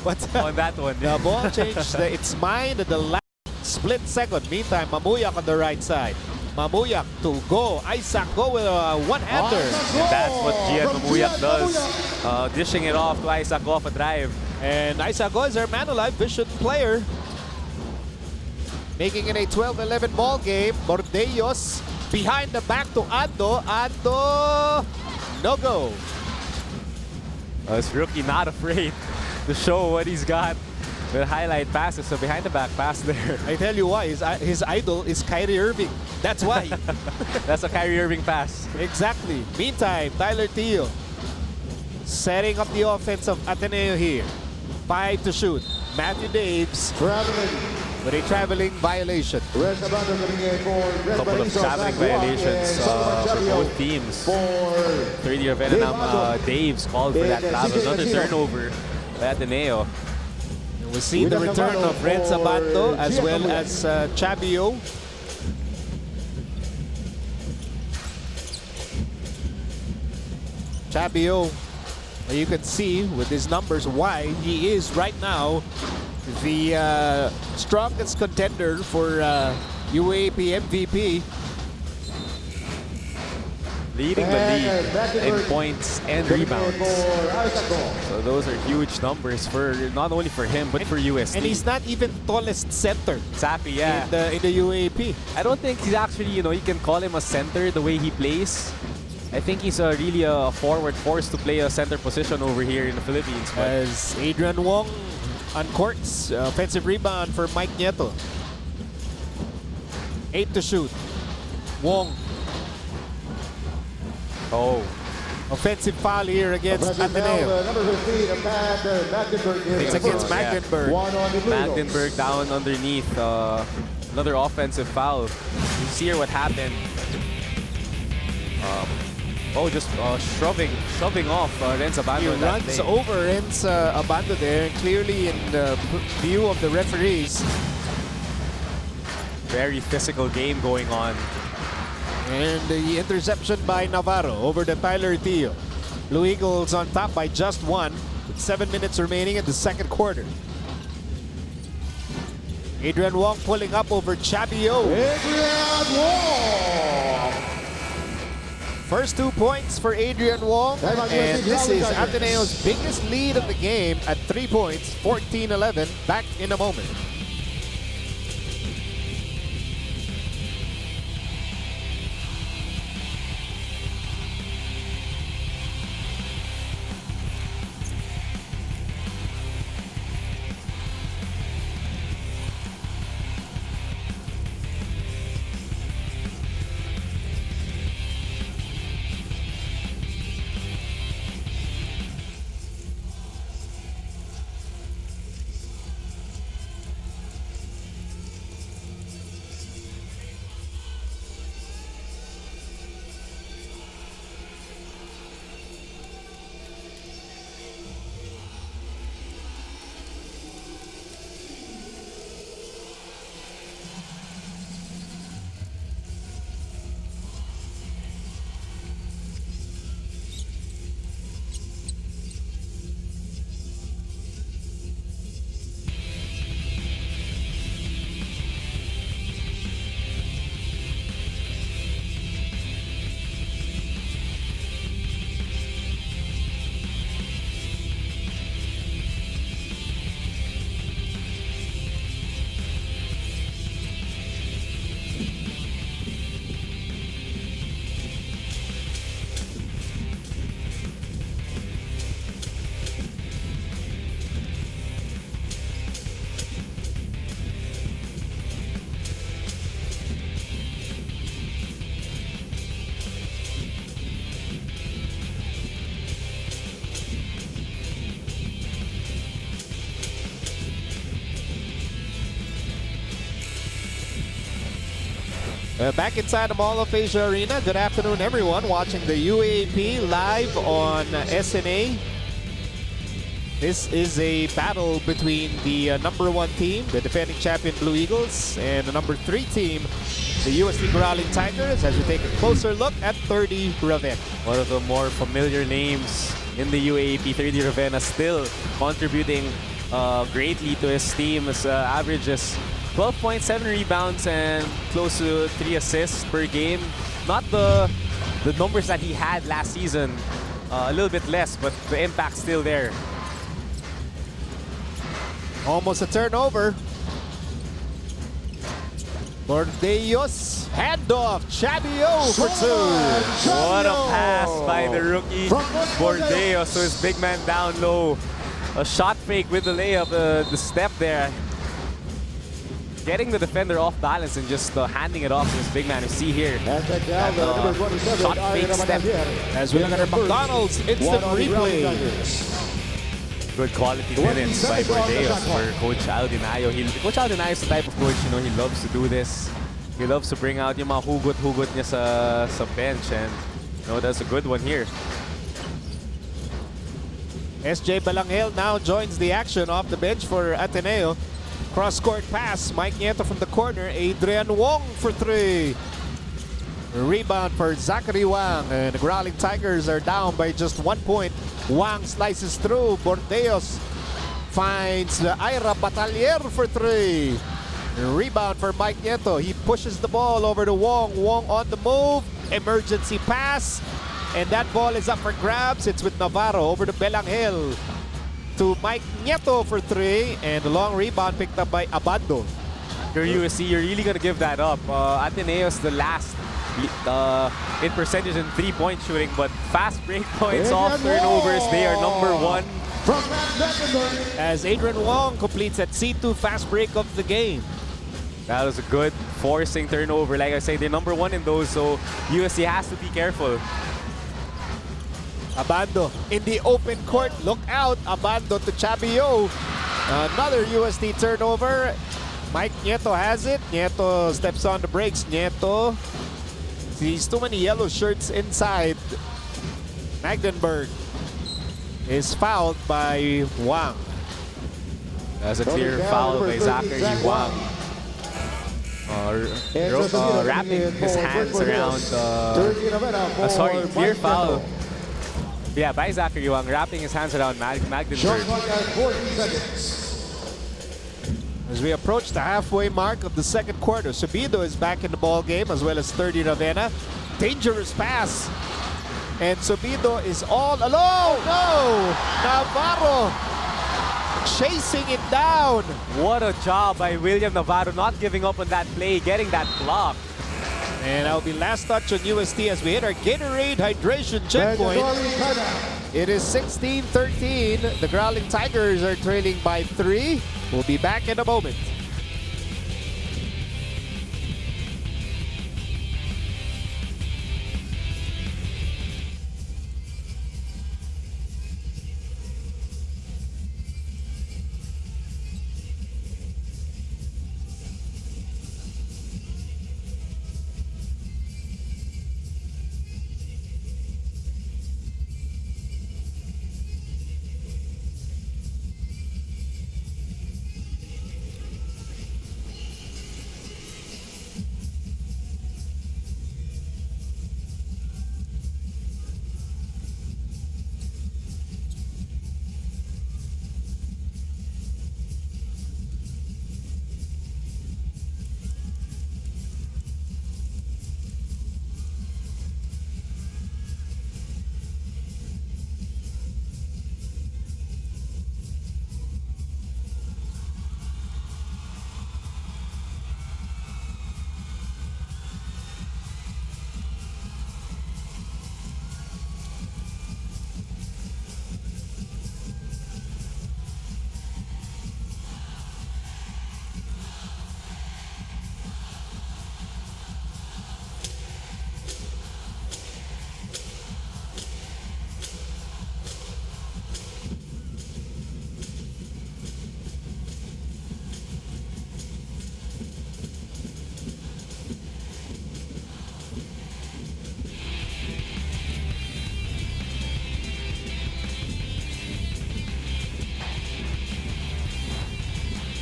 But on that one. the ball changed its mind at the last split second. Meantime, Mamuyak on the right side. Mamuyak to go. Isaac go with a one-hander. And that's what Gian Mamuyak does. Dishing it off to Isaac off a drive. And Isaac go is our man alive vision player. Making it a 12-11 ball game. Bordeos behind the back to Ando. Ando, no go. This rookie not afraid to show what he's got. The highlight passes, so behind the back pass there. I tell you why, his idol is Kyrie Irving. That's why. That's a Kyrie Irving pass. Exactly. Meantime, Tyler Teo setting up the offense of Ateneo here. 5 to shoot. Matthew Daves with a traveling violation. Couple of traveling violations for both teams. Third-year veteran Daves called for that travel. Another turnover by Ateneo. We see the return of Ren Sabando as well as Chabio. Chabio, you can see with his numbers why he is right now the strongest contender for UAAP MVP. Leading the league in points and rebounds. So those are huge numbers for not only for him but for UST. And he's not even tallest center Exactly, yeah. in the UAAP. I don't think he's actually, you can call him a center the way he plays. I think he's really a forward force to play a center position over here in the Philippines. But As Adrian Wong on courts, offensive rebound for Mike Nieto. 8 to shoot. Wong. oh, Offensive foul here against Ateneo. It's against Magdenburg. Magdenburg down underneath. Another offensive foul. You see here what happened. Just shoving off Renz Abando. He runs over Renz Abando there, clearly in the view of the referees. Very physical game going on. And the interception by Navarro over the Tyler Teo. Blue Eagles on top by just 1 with 7 minutes remaining in the second quarter. Adrian Wong pulling up over Chabio. Adrian Wong! First 2 points for Adrian Wong. And this is Ateneo's biggest lead of the game at 3 points, 14-11. Back in a moment. Back inside the Mall of Asia Arena. Good afternoon, everyone watching the UAAP live on SNA. This is a battle between the #1 team, the defending champion Blue Eagles, and the #3 team, the UST Growling Tigers, as we take a closer look at 30 Raven. One of the more familiar names in the UAAP. 30 Ravenna still contributing greatly to his team. His average is 12.7 rebounds and close to 3 assists per game. Not the numbers that he had last season. A little bit less, but the impact's still there. Almost a turnover. Bordeos handoff. Chabio for two. What a pass by the rookie Bordeos. So his big man down low. A shot fake with the layup, the step there. Getting the defender off balance and just handing it off to his big man. You see here, shot fake step. As we look at our McDonald's instant replay. Good quality minutes by Bordeos for Coach Aldinayo. Coach Aldinayo is the type of coach, he loves to do this. He loves to bring out yung mga hugot-hugot niya sa bench, and that's a good one here. SJ Balangel now joins the action off the bench for Ateneo. Cross-court pass, Mike Nieto from the corner, Adrian Wong for three. Rebound for Zachary Wang, and the Growling Tigers are down by just 1 point. Wang slices through, Bordeos finds the Ira Batalier for three. Rebound for Mike Nieto, he pushes the ball over to Wong. Wong on the move, emergency pass, and that ball is up for grabs. It's with Navarro over to Belangel. To Mike Nieto for three, and the long rebound picked up by Abando. Your USC, you're really going to give that up. Ateneo's the last in percentage in three-point shooting, but fast break points off turnovers, they are #1. As Adrian Wong completes that C2 fast break of the game. That was a good forcing turnover. Like I say, they're #1 in those, so USC has to be careful. Abando in the open court. Look out. Abando to Chabio. Another UST turnover. Mike Nieto has it. Nieto steps on the brakes. Nieto sees too many yellow shirts inside. Magdenberg is fouled by Wang. That's a clear foul by Zachary Wang. Wrapping his hands around. Sorry, clear foul. Yeah, by Zachary Wang, wrapping his hands around Magdenberg. As we approach the halfway mark of the second quarter, Subido is back in the ball game, as well as 30 Ravenna. Dangerous pass. And Subido is all alone. No! Navarro chasing it down. What a job by William Navarro, not giving up on that play, getting that block. And that'll be last touch on UST as we hit our Gatorade hydration checkpoint. It is 16-13. The Growling Tigers are trailing by 3. We'll be back in a moment.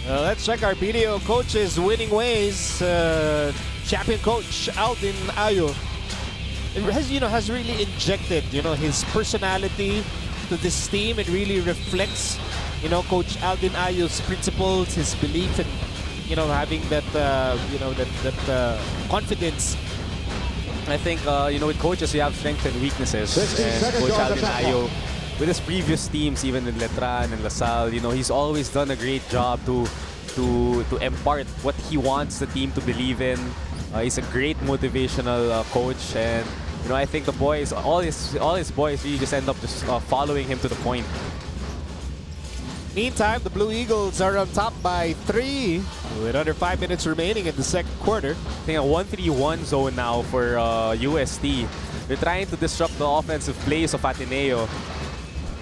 Let's check our video coaches' winning ways. Champion coach Aldin Ayo has really injected his personality to this team. It really reflects you know, Coach Alvin Ayo's principles, his belief in, you know, having that, confidence. I think, you know, with coaches, you have strengths and weaknesses. 16 And seconds Coach on the Alvin shot Ayo, with his previous teams, even in Letran and LaSalle, you know, he's always done a great job to impart what he wants the team to believe in. He's a great motivational coach, and you know, I think the boys, all his boys, really just end up just following him to the point. Meantime, the Blue Eagles are on top by 3 with under 5 minutes remaining in the second quarter. I think a 1-3-1 zone now for UST. They're trying to disrupt the offensive plays of Ateneo.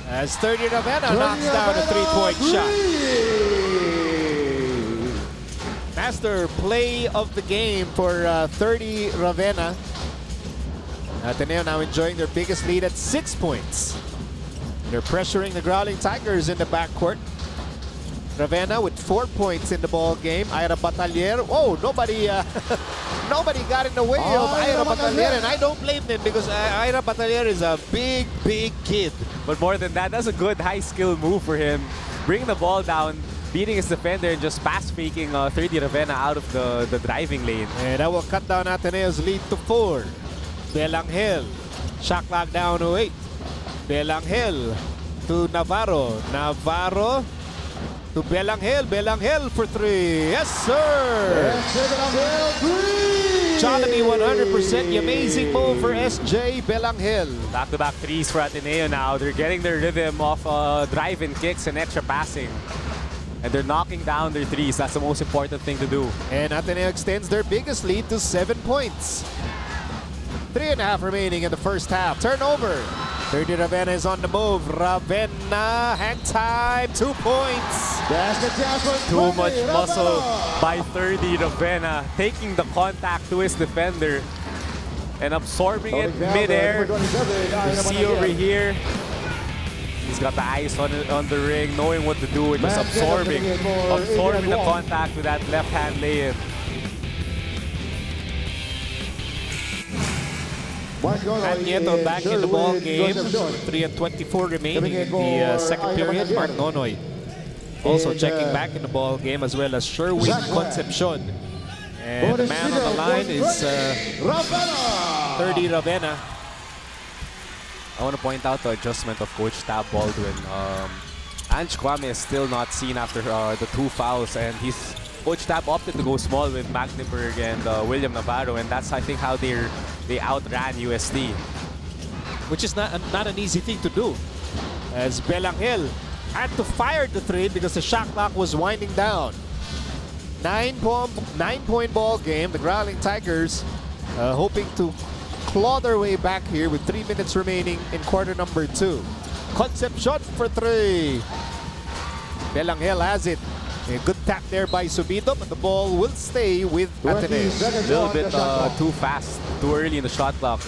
As 30 Ravenna knocks down a 3-point shot. Master play of the game for 30 Ravenna. Ateneo now enjoying their biggest lead at 6 points. They're pressuring the Growling Tigers in the backcourt. Ravenna with 4 points in the ball game. Ira Batalier. Oh, nobody got in the way of Ira Batalier, and I don't blame them because Ira Batalier is a big kid. But more than that, that's a good high-skill move for him. Bringing the ball down, beating his defender, and just pass-faking 30 Ravenna out of the driving lane. And that will cut down Ateneo's lead to 4. Belangel. Shot clock down to 8. Belangel to Navarro. Navarro to Belangel. Belangel for 3. Yes, sir! Chalami 100%. The amazing move for SJ Belangel. Back-to-back threes for Ateneo now. They're getting their rhythm off drive-in kicks and extra passing. And they're knocking down their threes. That's the most important thing to do. And Ateneo extends their biggest lead to 7 points. 3.5 remaining in the first half. Turnover. 30 Ravenna is on the move. Ravenna, hang time, 2 points. Too much muscle by 30 Ravenna, taking the contact to his defender and absorbing it midair. You see over here, he's got the eyes on the ring, knowing what to do, and just absorbing the contact with that left hand lay-in. And Nieto back in the ball game. 3:24 remaining in the second period. Mark Nonoy also checking back in the ball game, as well as Sherwin Concepcion. And the man on the line is 30 Ravenna. I want to point out the adjustment of Coach Tab Baldwin. Ange Kwame is still not seen after the 2 fouls, and Coach Tab opted to go small with Magdeburg and William Navarro, and that's, I think, how they outran UST. Which is not an easy thing to do, as Belangel had to fire the 3 because the shot clock was winding down. 9-point ball game. The Growling Tigers hoping to claw their way back here with 3 minutes remaining in quarter number 2. Concepcion for 3. Belangel has it. A good tap there by Subido, but the ball will stay with Ateneo. A little bit too fast, too early in the shot clock.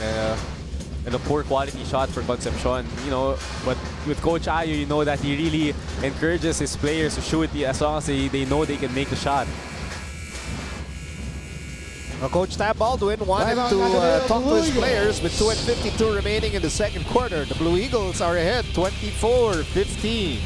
And a poor quality shot for Concepcion. You know, but with Coach Ayo, you know that he really encourages his players to shoot as long as they know they can make the shot. Well, Coach Tab Baldwin wanted to talk to his players with 2:52 remaining in the second quarter. The Blue Eagles are ahead 24-15.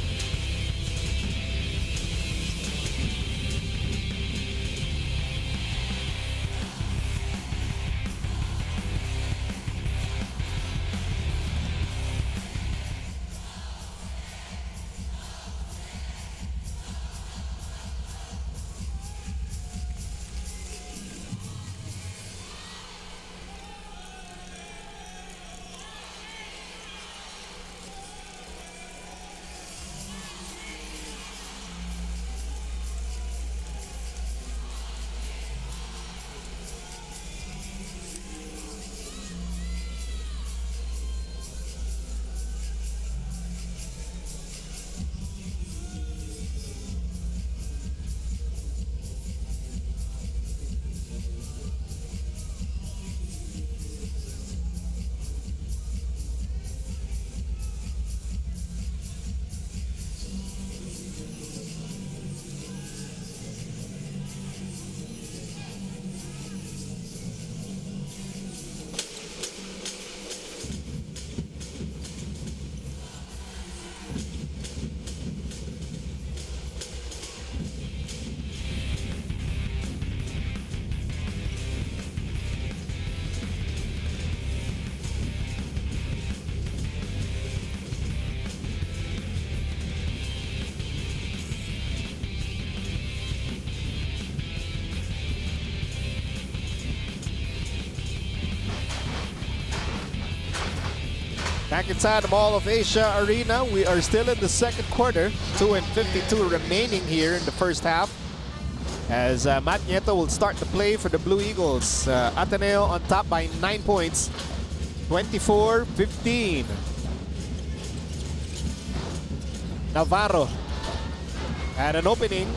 Back inside the Mall of Asia Arena, we are still in the second quarter. 2:52 remaining here in the first half. As Matt Nieto will start the play for the Blue Eagles. Ateneo on top by 9 points, 24-15. Navarro had an opening,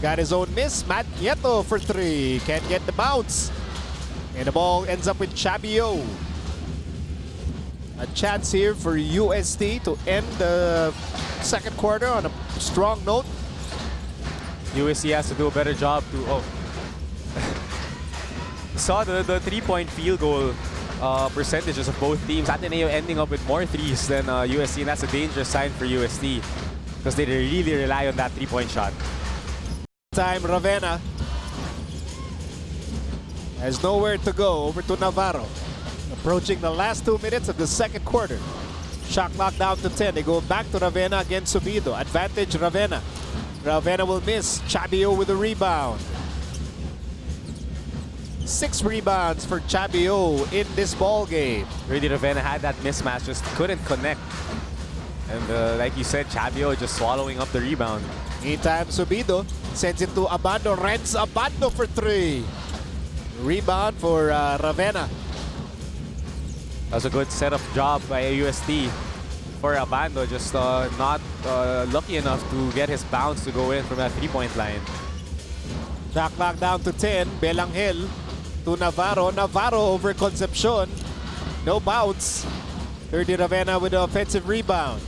got his own miss. Matt Nieto for three, can't get the bounce. And the ball ends up with Chabio. A chance here for UST to end the second quarter on a strong note. UST has to do a better job to... Saw the 3-point field goal percentages of both teams. Ateneo ending up with more threes than UST, and that's a dangerous sign for UST because they really rely on that 3-point shot. Time Ravenna has nowhere to go. Over to Navarro. Approaching the last 2 minutes of the second quarter. Shot clock down to 10. They go back to Ravenna against Subido. Advantage Ravenna. Ravenna will miss. Chabio with a rebound. 6 rebounds for Chabio in this ball game. Really, Ravenna had that mismatch, just couldn't connect. And like you said, Chabio just swallowing up the rebound. Meantime, Subido sends it to Abando. Renz Abando for 3. Rebound for Ravenna. That was a good setup job by UST for Abando, just not lucky enough to get his bounce to go in from that 3-point line. Shot clock down to 10. Belangel to Navarro. Navarro over Concepcion. No bounce. 30 Ravenna with the offensive rebound.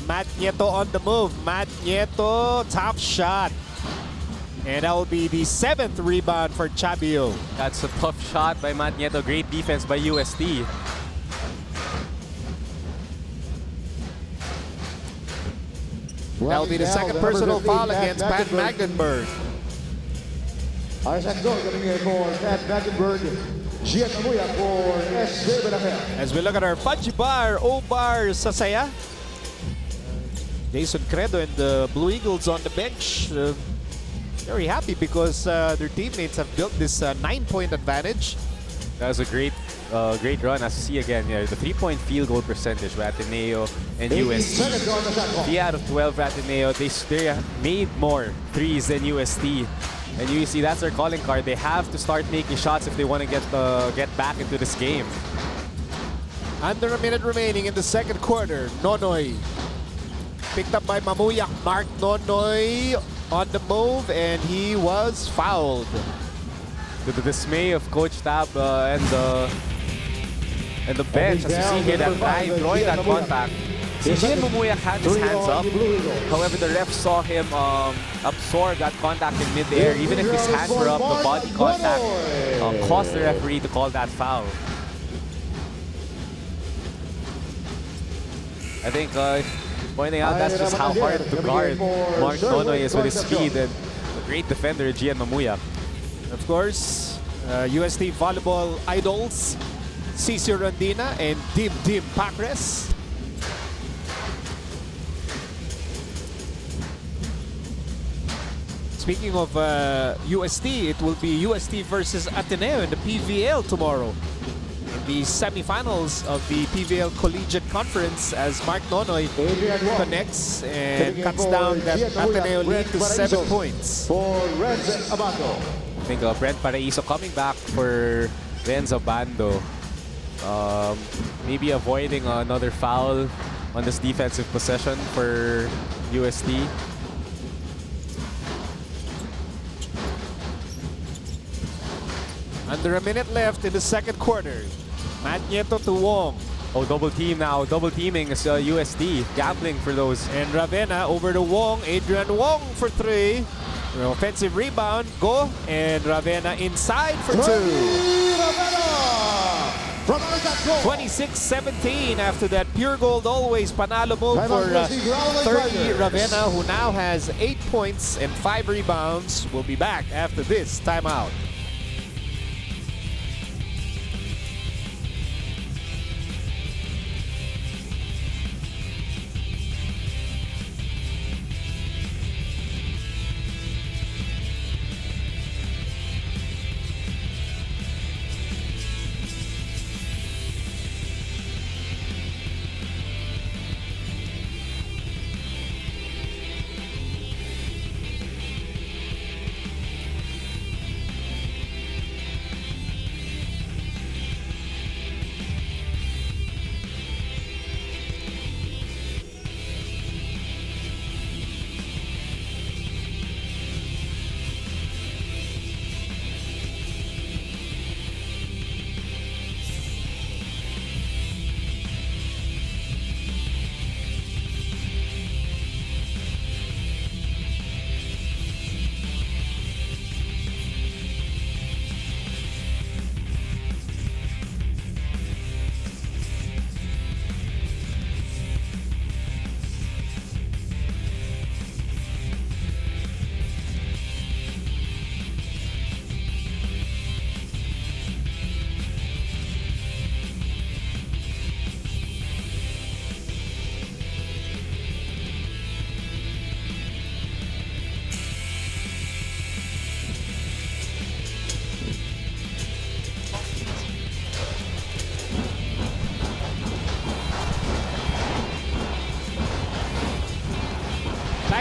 Matt Nieto on the move. Matt Nieto, top shot. And that will be the 7th rebound for Chabio. That's a tough shot by Matt Nieto. Great defense by UST. That will be the second personal foul against Pat Magdenberg. Our second goal coming here for Pat Magdenberg. G30 for SJ Belangel. As we look at our Fudgy Bar, O-Bar Sasaya. Jason Credo and the Blue Eagles on the bench. Very happy because their teammates have built this 9-point advantage. That was a great run. As you see again here, the 3-point field goal percentage by Ateneo and UST. 3 out of 12 Ateneo. They made more threes than UST. And you see that's their calling card. They have to start making shots if they want to get back into this game. Under a minute remaining in the second quarter. Nonoy picked up by Mamuyak. Mark Nonoy on the move, and he was fouled. To the dismay of Coach Tab and the bench, as you see here, that guy drawing that contact. Si Gian Mamuyak had his hands up. However, the ref saw him absorb that contact in mid-air. Even if his hands were up, the body contact caused the referee to call that foul. I think pointing out that's just how hard to guard Mark Nonoy is with his speed, and a great defender, Gian Mamuyak. Of course, UST volleyball idols, Cicio Rondina and Dim Pacres. Speaking of UST, it will be UST versus Ateneo in the PVL tomorrow. In the semifinals of the PVL Collegiate Conference, as Mark Nonoy connects and cuts down that Ateneo lead to 7 points. For Renz Abando. I think Brent Paraiso coming back for Renz Abando. Maybe avoiding another foul on this defensive possession for UST. Under a minute left in the second quarter. Matt Nieto to Wong. Oh, double team now. Double teaming is UST. Gambling for those. And Ravenna over to Wong. Adrian Wong for 3. Offensive rebound. Go. And Ravenna inside for 2. 26-17 after that pure gold always panalo move for 30 Ravenna, who now has 8 points and 5 rebounds. We'll be back after this timeout.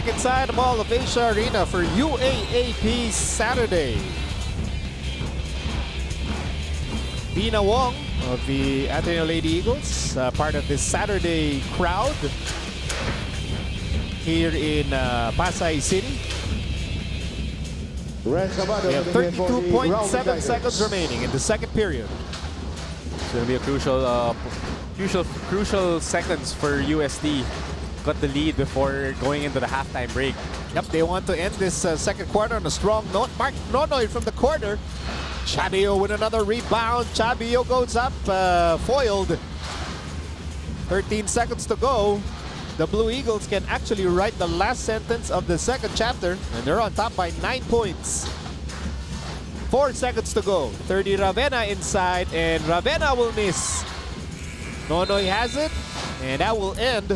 back inside the Mall of Asia Arena for UAAP Saturday. Bina Wong of the Ateneo Lady Eagles, part of this Saturday crowd here in Pasay City. We have 32.7 seconds remaining in the second period. It's going to be a crucial seconds for UST. Got the lead before going into the halftime break. Yep, they want to end this second quarter on a strong note. Mark Nonoy from the corner. Chabio with another rebound. Chabio goes up, foiled. 13 seconds to go. The Blue Eagles can actually write the last sentence of the second chapter, and they're on top by 9 points. 4 seconds to go. 30 Ravenna inside, and Ravenna will miss. Nonoy has it, and that will end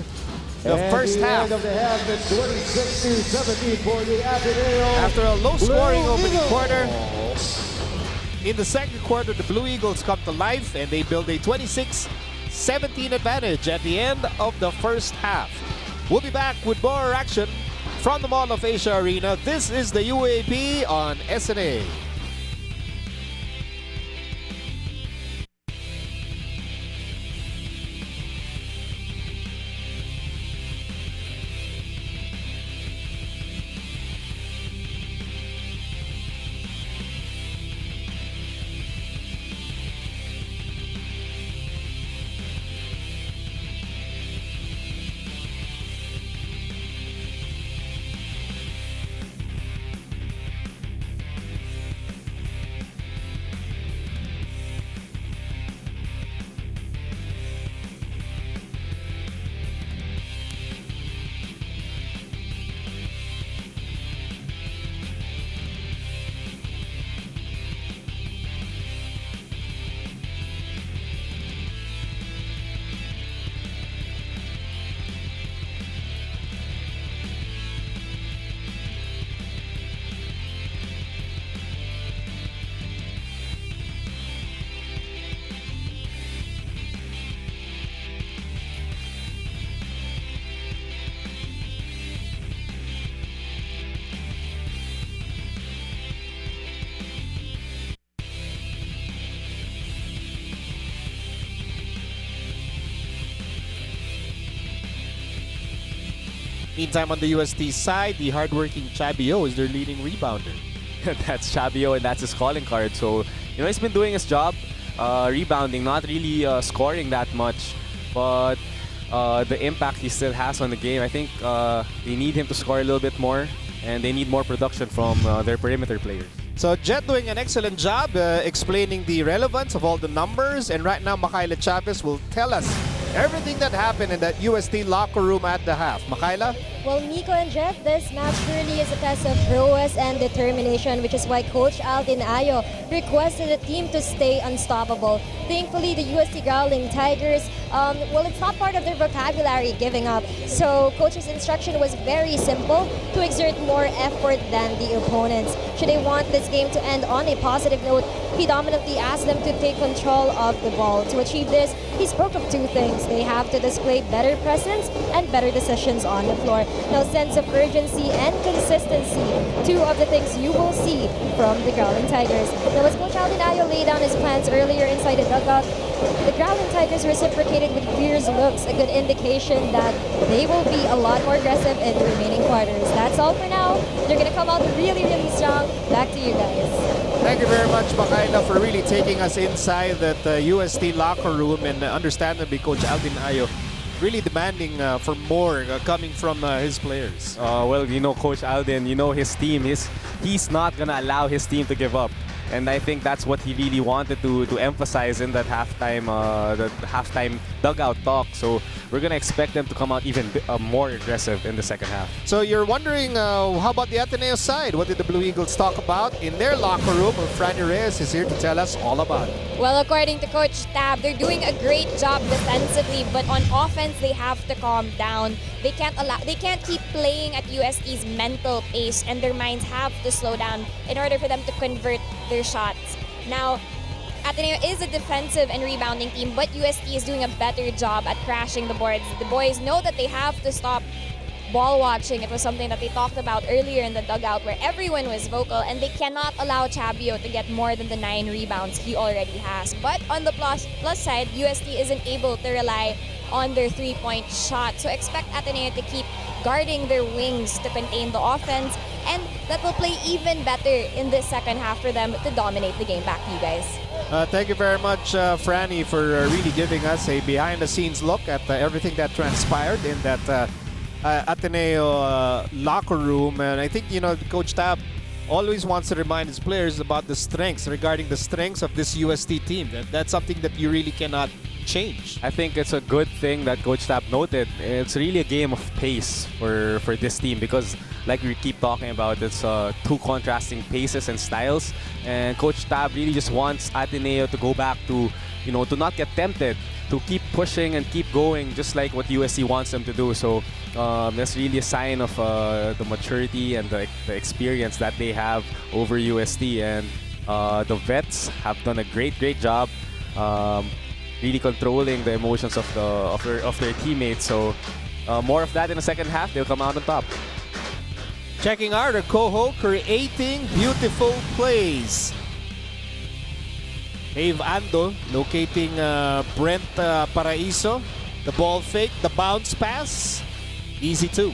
the first half. End of the half, it's 26-17 for the Ateneo. After a low-scoring Blue opening Eagles. quarter, in the second quarter, the Blue Eagles come to life, and they build a 26-17 advantage at the end of the first half. We'll be back with more action from the Mall of Asia Arena. This is the UAP on SNA. Meantime, on the UST side, the hardworking Chabio is their leading rebounder. That's Chabio, and that's his calling card. So, he's been doing his job, rebounding, not really scoring that much. But the impact he still has on the game, I think they need him to score a little bit more, and they need more production from their perimeter players. So Jet doing an excellent job explaining the relevance of all the numbers, and right now Makaila Chavez will tell us everything that happened in that UST locker room at the half. Makaila? Well, Nico and Jet, this match really is a test of prowess and determination, which is why Coach Aldin Ayo requested the team to stay unstoppable. Thankfully, the UST Growling Tigers, it's not part of their vocabulary giving up. So Coach's instruction was very simple, to exert more effort than the opponents. Should they want this game to end on a positive note, he dominantly asked them to take control of the ball. To achieve this, he spoke of two things. They have to display better presence and better decisions on the floor. Now, sense of urgency and consistency, two of the things you will see from the Growling Tigers. Now, as Coach Aldin Ayo laid down his plans earlier inside the dugout, the Growling Tigers reciprocated with fierce looks, a good indication that they will be a lot more aggressive in the remaining quarters. That's all for now. They're going to come out really, really strong. Back to you guys. Thank you very much, Makaila, for really taking us inside that UST locker room, and understandably, Coach Aldin Ayo really demanding for more coming from his players. Coach Aldin, his team, he's not going to allow his team to give up. And I think that's what he really wanted to emphasize in that halftime dugout talk. So we're going to expect them to come out even more aggressive in the second half. So you're wondering, how about the Ateneo side? What did the Blue Eagles talk about in their locker room? Well, Franny Reyes is here to tell us all about it. Well, according to Coach Tab, they're doing a great job defensively, but on offense, they have to calm down. They can't keep playing at UST's mental pace, and their minds have to slow down in order for them to convert their shots. Now, Ateneo is a defensive and rebounding team, but UST is doing a better job at crashing the boards. The boys know that they have to stop ball watching, it was something that they talked about earlier in the dugout where everyone was vocal, and they cannot allow Chabio to get more than the 9 rebounds he already has. But on the plus side, UST isn't able to rely on their 3-point shot. So expect Ateneo to keep guarding their wings to contain the offense, and that will play even better in this second half for them to dominate the game. Back to you guys. Thank you very much, Franny, for really giving us a behind-the-scenes look at everything that transpired in that Ateneo locker room. And I think, Coach Tab always wants to remind his players about the strengths, regarding the strengths of this UST team. That's something that you really cannot change. I think it's a good thing that Coach Tap noted. It's really a game of pace for this team because, like we keep talking about, it's two contrasting paces and styles. And Coach Tab really just wants Ateneo to go back to, to not get tempted, to keep pushing and keep going, just like what USC wants them to do. So that's really a sign of the maturity and the experience that they have over UST. And the vets have done a great job. Really controlling the emotions of their teammates. So more of that in the second half. They'll come out on top. Checking out our Coho creating beautiful plays. Dave Ando locating Brent Paraiso. The ball fake, the bounce pass. Easy too.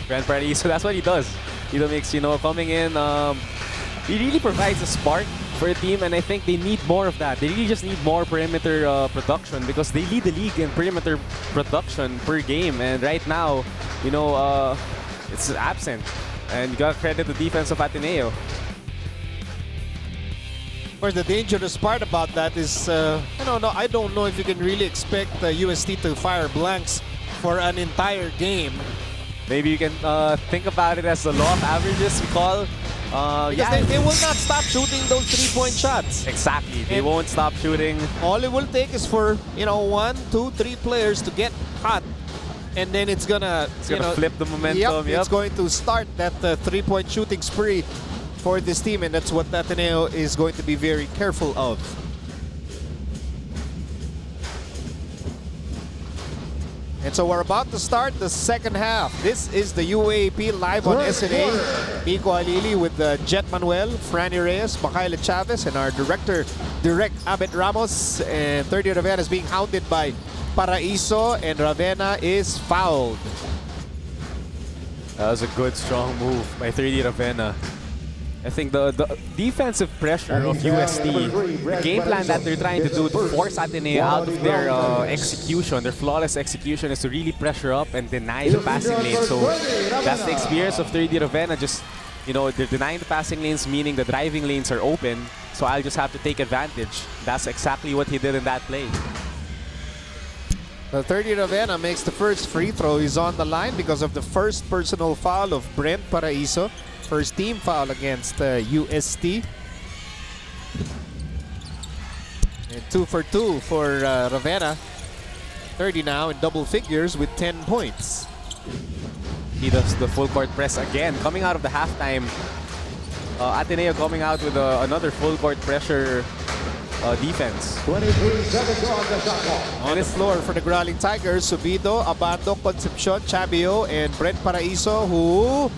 Brent Paraiso, that's what he does. He makes, coming in. He really provides a spark for a team, and I think they need more of that. They really just need more perimeter production because they lead the league in perimeter production per game, and right now, it's absent. And you got to credit the defense of Ateneo. Of course, the dangerous part about that is, I don't know if you can really expect UST to fire blanks for an entire game. Maybe you can think about it as the law of averages, we call. Because they will not stop shooting those 3-point shots. Exactly. They won't stop shooting. All it will take is for, 1, 2, 3 players to get hot. And then it's gonna flip the momentum. It's going to start that 3-point shooting spree for this team. And that's what Ateneo is going to be very careful of. And so we're about to start the second half. This is the UAAP live on SNA. Nico Alili with Jet Manuel, Franny Reyes, Makaila Chavez, and our director, Direct Abet Ramos. And 30 Ravenna is being hounded by Paraiso, and Ravenna is fouled. That was a good, strong move by 30 Ravenna. I think the defensive pressure of UST, the game plan that they're trying to do to force Ateneo out of their execution, their flawless execution, is to really pressure up and deny the passing lane. So that's the experience of 30 Ravenna. Just, they're denying the passing lanes, meaning the driving lanes are open. So I'll just have to take advantage. That's exactly what he did in that play. The 30 Ravenna makes the first free throw. He's on the line because of the first personal foul of Brent Paraiso. First team foul against UST. And 2 for 2 for Ravenna. 30 now in double figures with 10 points. He does the full court press again. Coming out of the halftime, Ateneo coming out with another full court pressure defense. 23 seconds on the shot clock. On the floor for the Growling Tigers, Subido, Abando, Concepcion, Chabio, and Brent Paraiso, who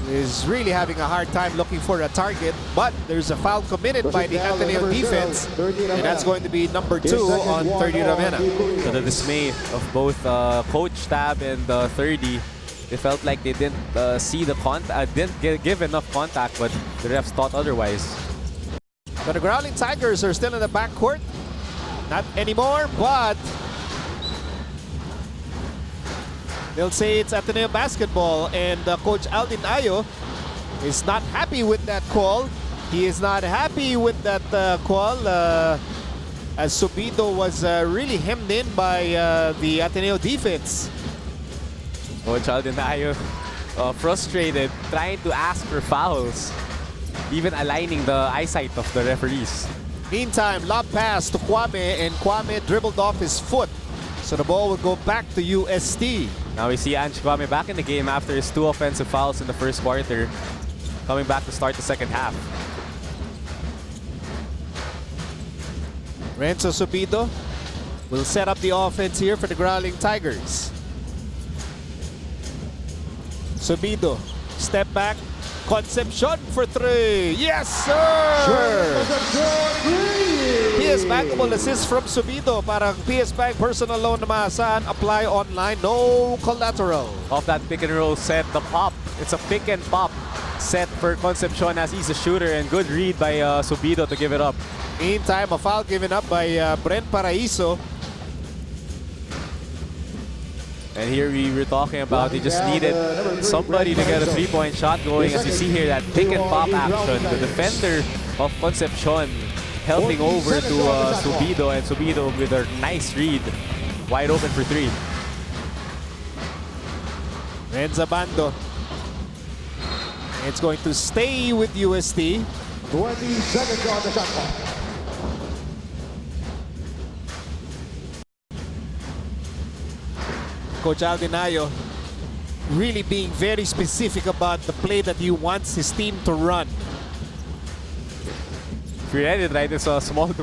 is really having a hard time looking for a target, but there's a foul committed by the Ateneo defense, and that's going to be number 2 on 30 Ravenna. To the dismay of both Coach Tab and 30, they felt like they didn't see the contact, didn't give enough contact, but the refs thought otherwise. So the Growling Tigers are still in the backcourt. Not anymore, but they'll say it's Ateneo basketball, and Coach Aldin Ayo is not happy with that call. He is not happy with that call as Subido was really hemmed in by the Ateneo defense. Coach Aldin Ayo frustrated, trying to ask for fouls, even aligning the eyesight of the referees. Meantime, lob pass to Kwame, and Kwame dribbled off his foot. So the ball will go back to UST. Now we see Ange Kwame back in the game after his 2 offensive fouls in the first quarter, coming back to start the second half. Renzo Subido will set up the offense here for the Growling Tigers. Subido, step back. Concepcion for 3. Yes, sir! PS bankable assist from Subido. Parang PS Bank personal loan na maasahan. Apply online. No collateral. Off that pick and roll set, the pop. It's a pick and pop set for Concepcion as he's a shooter, and good read by Subido to give it up. Meantime, a foul given up by Brent Paraiso. And here we were talking about they just needed somebody to get a three-point shot going. As you see here, that pick and pop action. The defender of Concepcion helping over to Subido, and Subido with a nice read. Wide open for 3. Renza Bando. It's going to stay with UST. 20 seconds on the shot clock. Coach Aldinayo really being very specific about the play that he wants his team to run. If you read it right, it's a small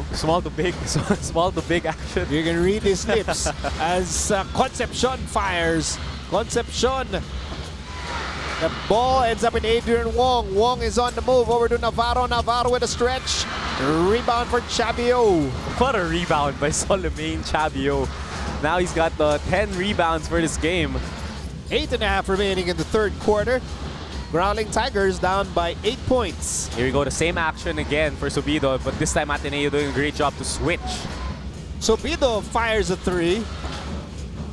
to big, small to big action. You can read his lips as Concepcion fires. Concepcion. The ball ends up in Adrian Wong. Wong is on the move over to Navarro. Navarro with a stretch. Rebound for Chabio. What a rebound by Solomane Chabio. Now he's got the 10 rebounds for this game. 8.5 remaining in the third quarter. Growling Tigers down by 8 points. Here we go, the same action again for Subido, but this time Ateneo doing a great job to switch. Subido fires a 3.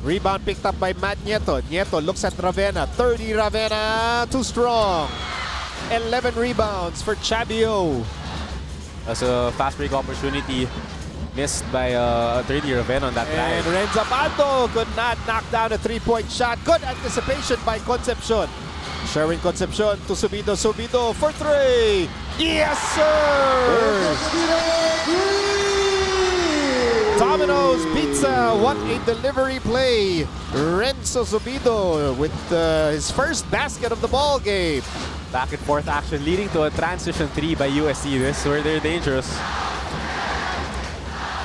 Rebound picked up by Matt Nieto. Nieto looks at Ravenna. 30 Ravenna, too strong. 11 rebounds for Chabio. That's a fast break opportunity missed by 30 Ravenna on that And drive. Renza Bando could not knock down a 3-point shot. Good anticipation by Concepcion. Sherwin Concepcion to Subido. Subido for 3. Yes, sir! Domino's Pizza, what a delivery play. Renzo Subido with his first basket of the ball game. Back and forth action leading to a transition 3 by UST. This is where they're dangerous.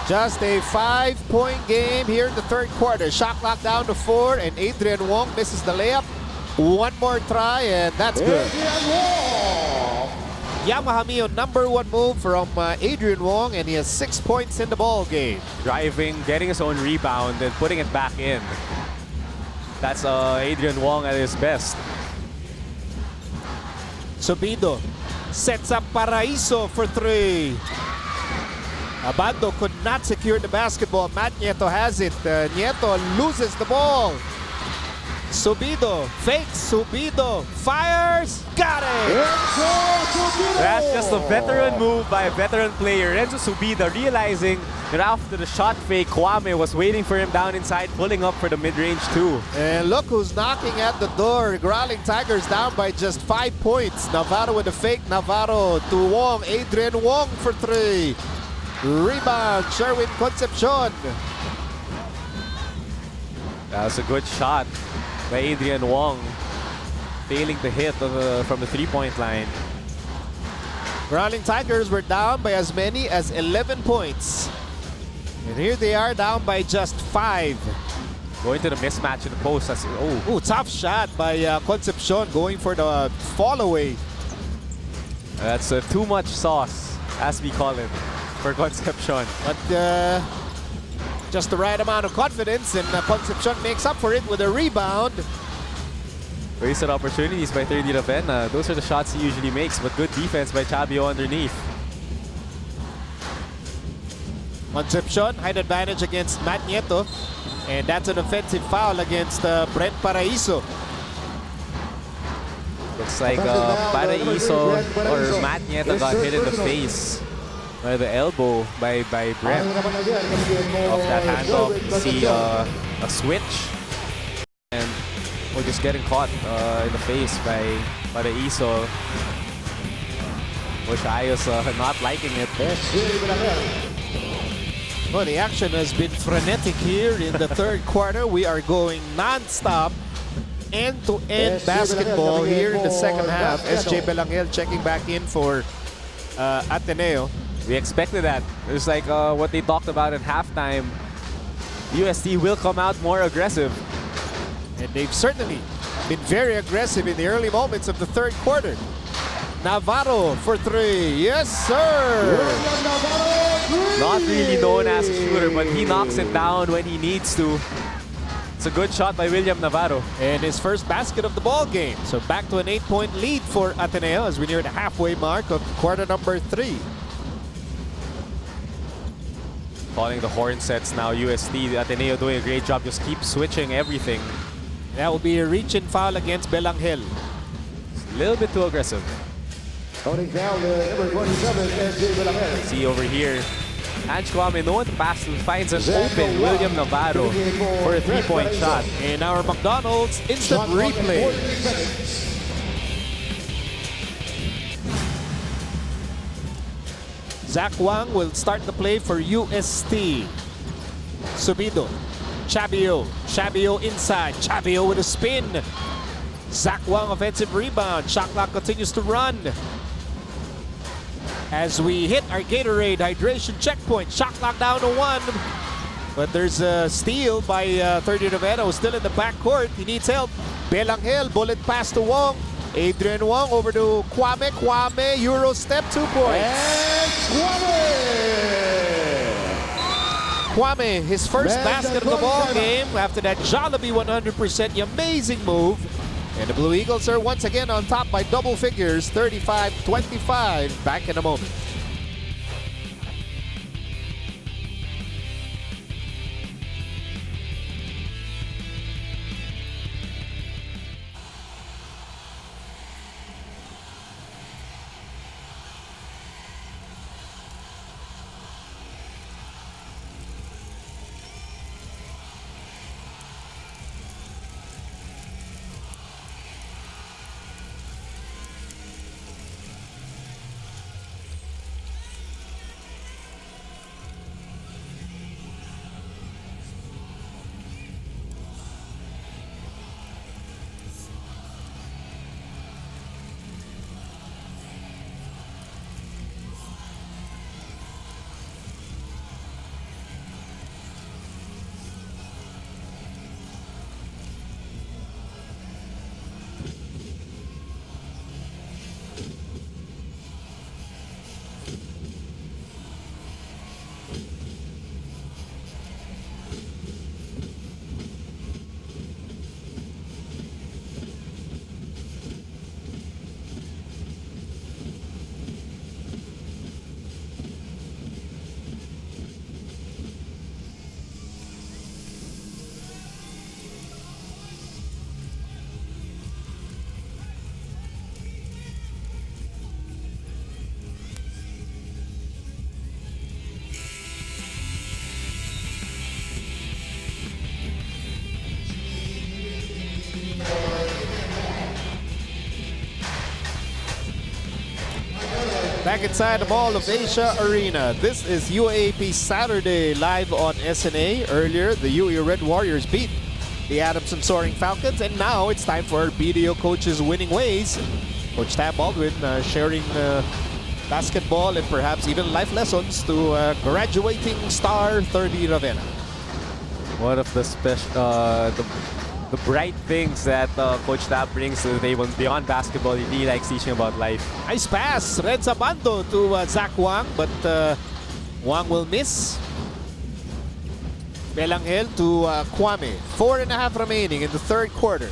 Just a 5-point game here in the third quarter. Shot clock down to 4, and Adrian Wong misses the layup. One more try, and that's good. Yamaha Mio #1 move from Adrian Wong, and he has 6 points in the ball game. Driving, getting his own rebound, and putting it back in. That's Adrian Wong at his best. Subido sets up Paraiso for 3. Abando could not secure the basketball. Matt Nieto has it. Nieto loses the ball. Subido fakes. Subido fires. Got it! That's just a veteran move by a veteran player. Renzo Subido realizing that after the shot fake, Kwame was waiting for him down inside, pulling up for the mid-range too. And look who's knocking at the door. Growling Tigers down by just 5 points. Navarro with a fake. Navarro to Wong. Adrian Wong for 3. Rebound, Sherwin Concepcion. That was a good shot by Adrian Wong, failing to hit from the three-point line. Growling Tigers were down by as many as 11 points. And here they are down by just 5. Going to the mismatch in the post. That's, Ooh, tough shot by Concepcion going for the fall away. That's too much sauce, as we call it, for Concepcion. But just the right amount of confidence, and Concepcion makes up for it with a rebound. Wasted opportunities by 30 Ravenna. Those are the shots he usually makes, but good defense by Chabio underneath. Concepcion, height advantage against Matt Nieto. And that's an offensive foul against Brent Paraiso. Looks like Paraiso or Matt Nieto got hit in the face by the elbow by Brent. Off that handoff, you see a switch. And we're just getting caught in the face by Paraiso. Which Ayos not liking it. Well, the action has been frenetic here in the third quarter. We are going non-stop, end-to-end basketball here in the second half. SJ Belangel checking back in for Ateneo. We expected that. It's like what they talked about at halftime. UST will come out more aggressive. And they've certainly been very aggressive in the early moments of the third quarter. Navarro for three. Yes, sir. Not really known as a shooter, but he knocks it down when he needs to. It's a good shot by William Navarro. And his first basket of the ball game. So back to an 8-point lead for Ateneo as we near the halfway mark of quarter number 3. Calling the horn sets now, UST. Ateneo doing a great job. Just keep switching everything. That will be a reach-in foul against Belangel. A little bit too aggressive. Counting foul, number 27, SJ Belangel. See over here. Ange Kwame, no one to pass to, finds an open William Navarro for a 3-point shot. In our McDonald's instant replay. Zach Wang will start the play for UST. Subido. Chabio. Chabio inside. Chabio with a spin. Zach Wang offensive rebound. Shot clock continues to run. As we hit our Gatorade hydration checkpoint. Shot clock down to 1. But there's a steal by 30 Ravenna, still in the backcourt. He needs help. Belangel, bullet pass to Wong. Adrian Wong over to Kwame. Kwame, Euro step, 2 points. And Kwame, his first basket of the ball game after that Jollibee 100% amazing move. And the Blue Eagles are once again on top by double figures, 35-25. Back in a moment. Back inside the Mall of Asia Arena. This is UAAP Saturday live on SNA. Earlier, the UE Red Warriors beat the Adamson Soaring Falcons, and now it's time for our BDO coaches' winning ways. Coach Tab Baldwin sharing basketball and perhaps even life lessons to graduating star 30 Ravenna. One of the the bright things that Coach Tab brings to the table beyond basketball, he really likes teaching about life. Nice pass, Renza Bando to Zach Wang, but Wang will miss. Belangel to Kwame. 4.5 remaining in the third quarter.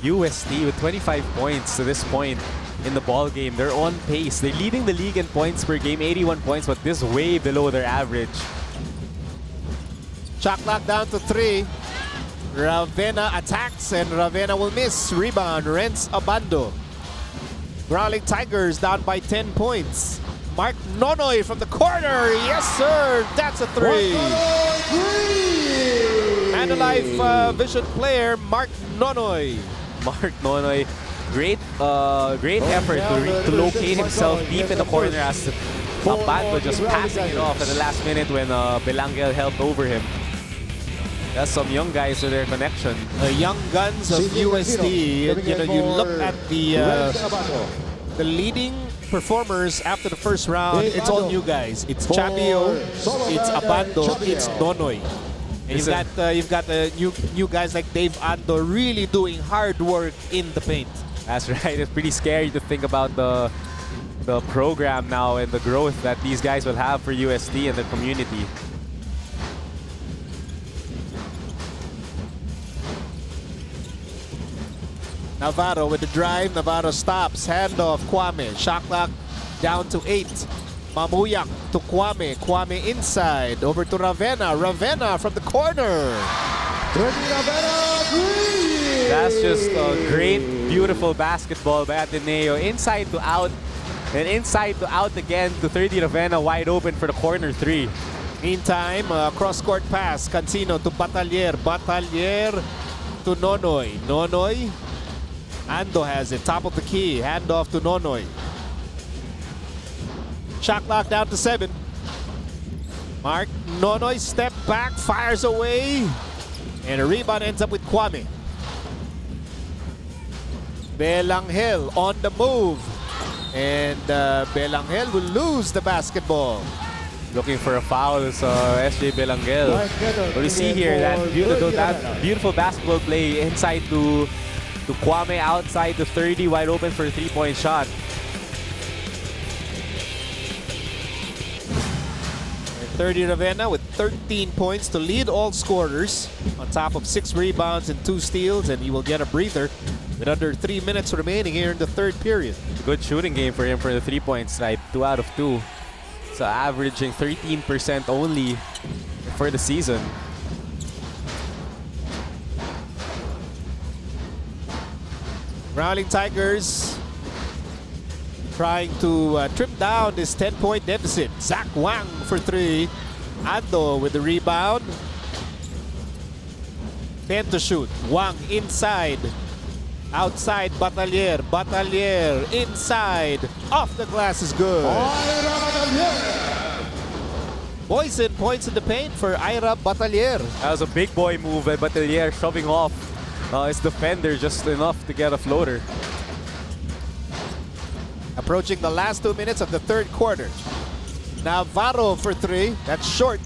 UST with 25 points to this point in the ball game. They're on pace. They're leading the league in points per game, 81 points, but this way below their average. Shot clock down to 3. Ravenna attacks and Ravenna will miss. Rebound, Renz Abando. Growling Tigers down by 10 points. Mark Nonoy from the corner. Yes, sir. That's a 3. And a live vision player, Mark Nonoy. Mark Nonoy, great effort to locate himself deep in the corner as Abando just passing it off at the last minute when Belangel helped over him. That's some young guys with their connection. The young guns of UST. You know, you look at the leading performers after the first round. It's all new guys. It's Chabio, it's Abando, it's Nonoy. And you've got new guys like Dave Ando really doing hard work in the paint. That's right. It's pretty scary to think about the program now and the growth that these guys will have for UST and the community. Navarro with the drive. Navarro stops. Handoff. Kwame. Shot clock down to 8. Mamuyak to Kwame. Kwame inside. Over to Ravenna. Ravenna from the corner. That's just a great, beautiful basketball by Ateneo. Inside to out, and inside to out again to 30 Ravenna, wide open for the corner 3. Meantime, cross-court pass. Cancino to Batalier. Batalier to Nonoy. Nonoy. Ando has it. Top of the key. Handoff to Nonoy. Shot clock down to 7. Mark Nonoy step back, fires away. And a rebound ends up with Kwame. Belangel on the move. And Belangel will lose the basketball. Looking for a foul, so SJ Belangel. But you see here that beautiful basketball play inside to Kwame, outside to 30, wide open for a 3-point shot. And 30 Ravenna with 13 points to lead all scorers, on top of 6 rebounds and 2 steals, and he will get a breather with under 3 minutes remaining here in the third period. Good shooting game for him for the 3-point stripe, 2 out of 2. So averaging 13% only for the season. Rowling Tigers trying to trim down this 10-point deficit. Zach Wang for 3. Ando with the rebound. 10 to shoot. Wang inside. Outside Batalier. Batalier inside. Off the glass is good. Boysen points in the paint for Ira Batalier. That was a big boy move by Batalier, shoving off his defender just enough to get a floater. Approaching the last 2 minutes of the third quarter. Navarro for 3. That's short.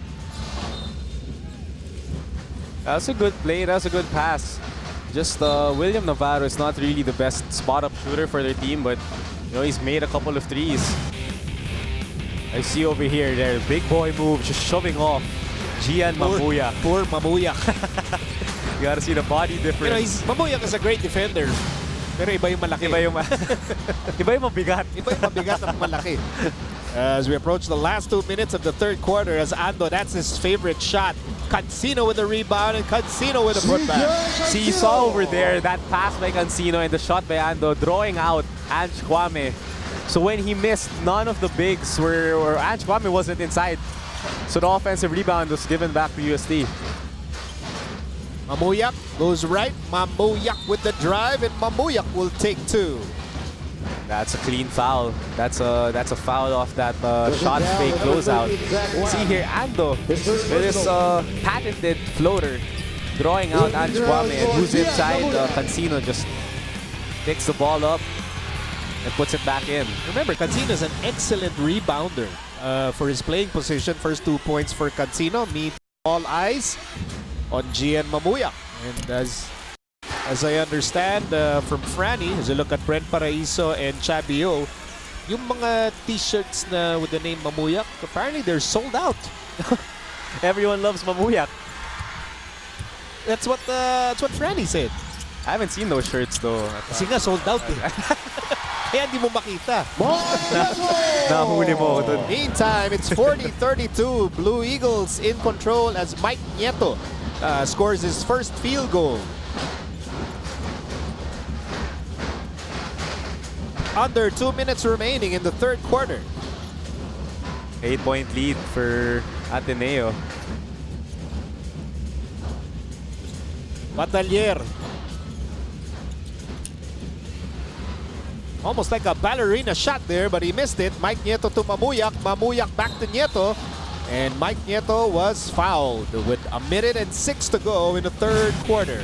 That's a good play. That's a good pass. Just William Navarro is not really the best spot-up shooter for their team, but he's made a couple of threes. I see over here, there, big boy move, just shoving off. Gian Mamuyak. Poor Mamuyak. You gotta see the body difference. Mamuyak is a great defender. Pero iba yung malaki. Iba yung mabigat. Iba yung mabigat at malaki. As we approach the last 2 minutes of the third quarter, as Ando, that's his favorite shot. Cancino with the rebound and Cancino with the putback. See, you saw over there that pass by Cancino and the shot by Ando, drawing out Ange Kwame. So when he missed, none of the bigs were Ange Kwame wasn't inside. So the offensive rebound was given back to UST. Mamuyak goes right. Mamuyak with the drive, and Mamuyak will take 2. That's a clean foul. That's a foul off that shot fake closeout. See here, Ando with his patented floater, drawing out Ange Kwame, and who's inside. Cancino just picks the ball up and puts it back in. Remember, Cancino is an excellent rebounder for his playing position. First 2 points for Cancino. Meet all eyes on Gian Mamuyak. And as I understand from Franny, as you look at Brent Paraiso and Chabio, yung mga t-shirts na with the name Mamuyak, apparently they're sold out. Everyone loves Mamuyak. That's what Franny said. I haven't seen those shirts though. Kasi nga sold out eh. Kaya hindi mo makita. Nahuli mo ako dun. Meantime, it's 40-32. Blue Eagles in control as Mike Nieto scores his first field goal. Under 2 minutes remaining in the third quarter. 8-point lead for Ateneo. Batalier. Almost like a ballerina shot there, but he missed it. Mike Nieto to Mamuyak. Mamuyak back to Nieto. And Mike Nieto was fouled with 1 minute and 6 to go in the third quarter.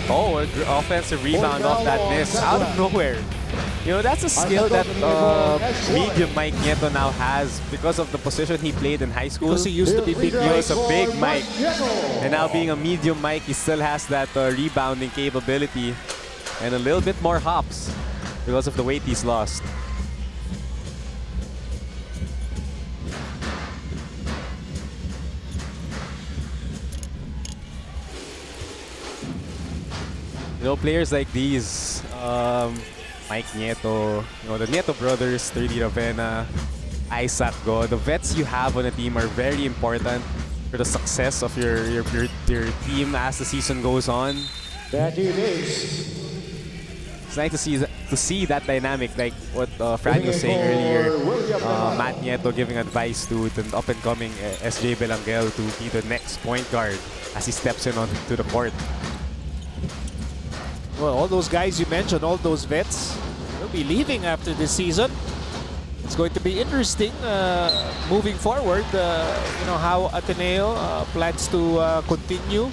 Oh, an offensive rebound off that miss out of nowhere. You know, that's a skill that medium Mike Nieto now has because of the position he played in high school. Because he used to be big. He was a big Mike. And now being a medium Mike, he still has that rebounding capability and a little bit more hops because of the weight he's lost. You know, players like these, Mike Nieto, you know, the Nieto brothers, 30 Ravena, Isaac Go, the vets you have on a team are very important for the success of your team as the season goes on. It's nice to see that dynamic, like what Fran was saying earlier. Matt Nieto giving advice to the up-and-coming SJ Belangel to be the next point guard as he steps in onto the court. Well, all those guys you mentioned, all those vets, will be leaving after this season. It's going to be interesting moving forward. You know how Ateneo plans to continue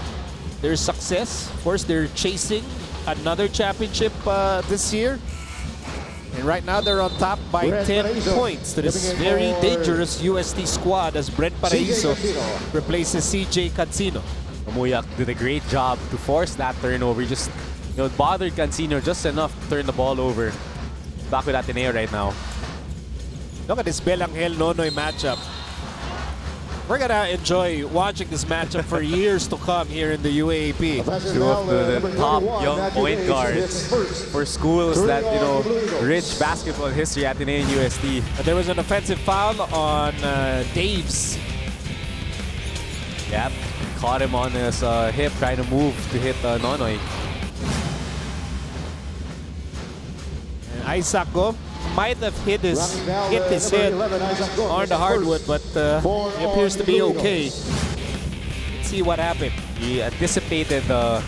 their success. Of course, they're chasing another championship this year. And right now they're on top by 10 points to this very dangerous UST squad as Brent Paraiso replaces CJ Cancino. Mamuyak did a great job to force that turnover. Just, you know, bothered Cancino just enough to turn the ball over. Back with Ateneo right now. Look at this Belangel Nonoy matchup. We're gonna enjoy watching this matchup for years to come here in the UAAP. Two of the top young point guards for schools that, you know, rich basketball history, Ateneo and UST. But there was an offensive foul on Dave's. Yep, caught him on his hip, trying to move to hit Nonoy. And Isaac Go might have hit his head on the hardwood, but he appears to be okay. Let's see what happened. He anticipated the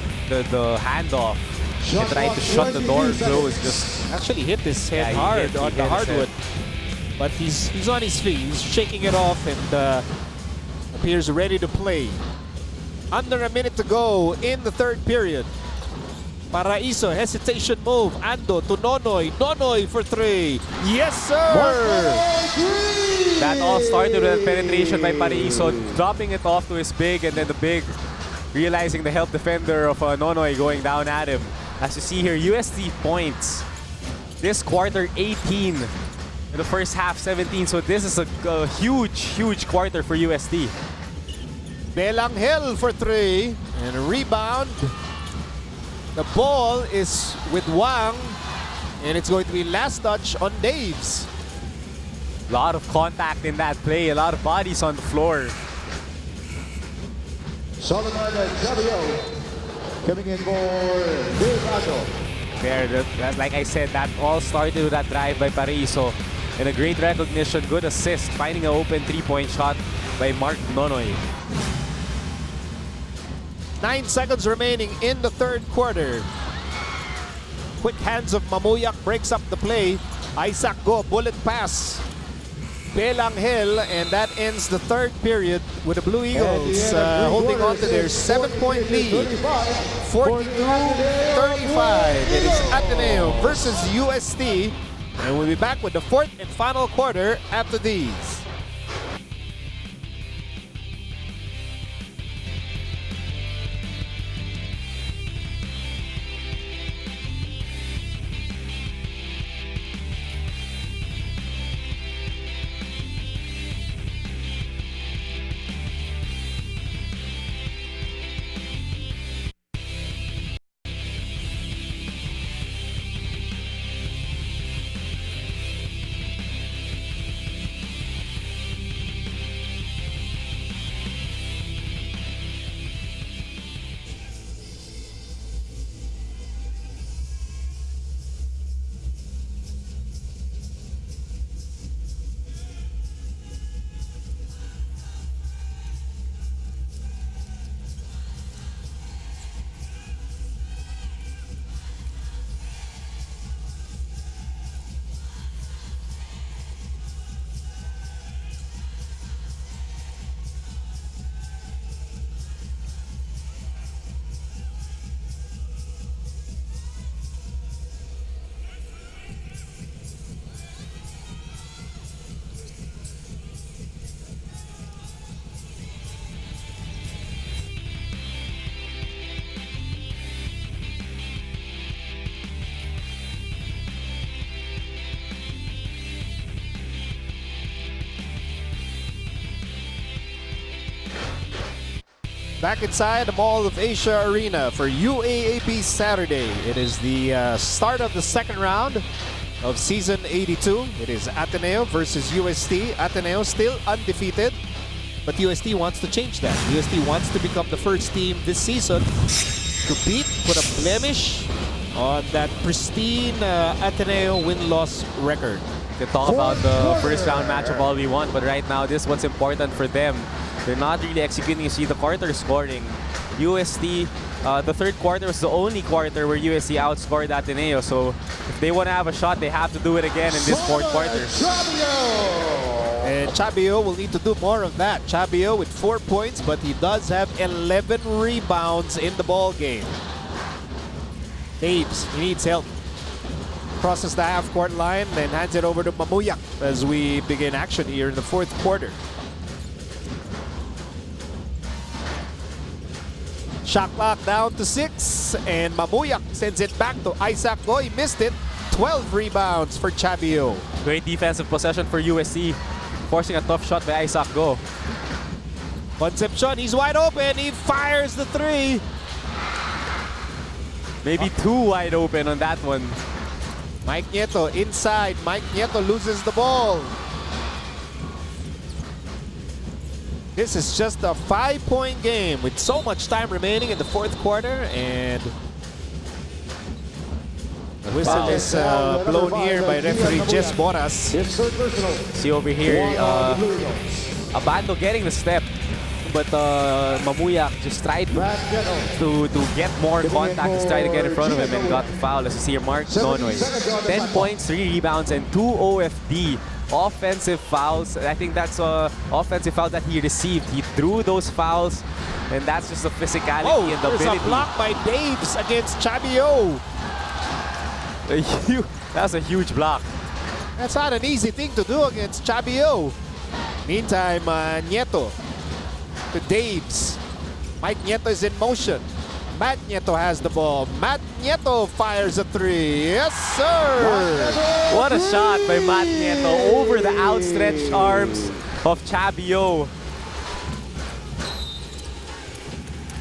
handoff. He tried to shut the door closed. Just Actually hit his head hard on the hardwood. But he's on his feet. He's shaking it off and appears ready to play. Under a minute to go in the third period. Paraiso, hesitation move. Ando to Nonoy. Nonoy for three. Yes, sir! that all started with a penetration by Paraiso, dropping it off to his big, and then the big realizing the help defender of Nonoy going down at him. As you see here, UST points. This quarter 18. In the first half 17. So this is a huge quarter for UST. Belangel for three. And a rebound. The ball is with Wang, and it's going to be last touch on Daves. A lot of contact in that play, a lot of bodies on the floor. Solomon Javio coming in for Bilbao. There, like I said, that all started with that drive by Paraiso. And a great recognition, good assist, finding an open three-point shot by Mark Nonoy. 9 seconds remaining in the third quarter. Quick hands of Mamuyak breaks up the play. Isaac Go, bullet pass. Belangel, and that ends the third period with the Blue Eagles holding on to their 7-point lead. 42-35. It is Ateneo versus UST. And we'll be back with the fourth and final quarter after these. Back inside the Mall of Asia Arena for UAAP Saturday. It is the start of the second round of Season 82. It is Ateneo versus UST. Ateneo still undefeated, but UST wants to change that. UST wants to become the first team this season to put a blemish on that pristine Ateneo win-loss record. We can talk about the first round matchup all we want, but right now this is what's important for them. They're not really executing. You see the quarter scoring. UST, the third quarter was the only quarter where UST outscored Ateneo. So if they want to have a shot, they have to do it again in this fourth quarter. And Chabio will need to do more of that. Chabio with 4 points, but he does have 11 rebounds in the ball game. Daves, he needs help. Crosses the half-court line, then hands it over to Mamuyak as we begin action here in the fourth quarter. Shot clock down to 6, and Mamuyak sends it back to Isaac Go. He missed it. 12 rebounds for Chabio. Great defensive possession for USC, forcing a tough shot by Isaac Go. Concepcion, he's wide open. He fires the 3. Maybe too wide open on that one. Mike Nieto inside. Mike Nieto loses the ball. This is just a 5-point game with so much time remaining in the fourth quarter, and the whistle is blown here by referee Jess Boras. See over here, Abando getting the step, but Mamuyak just tried to get more contact, just try to get in front of him and got the foul. As you see here, Mark Nonoy. 10 points, 3 rebounds, and 2 OFD. Offensive fouls. I think that's an offensive foul that he received. He threw those fouls, and that's just the physicality and the there's ability. a block by Daves against Chabio. That's a huge block. That's not an easy thing to do against Chabio. Meantime, Nieto to Daves. Mike Nieto is in motion. Matt Nieto has the ball. Matt Nieto fires a 3. Yes, sir! What a shot by Matt Nieto over the outstretched arms of Chabio.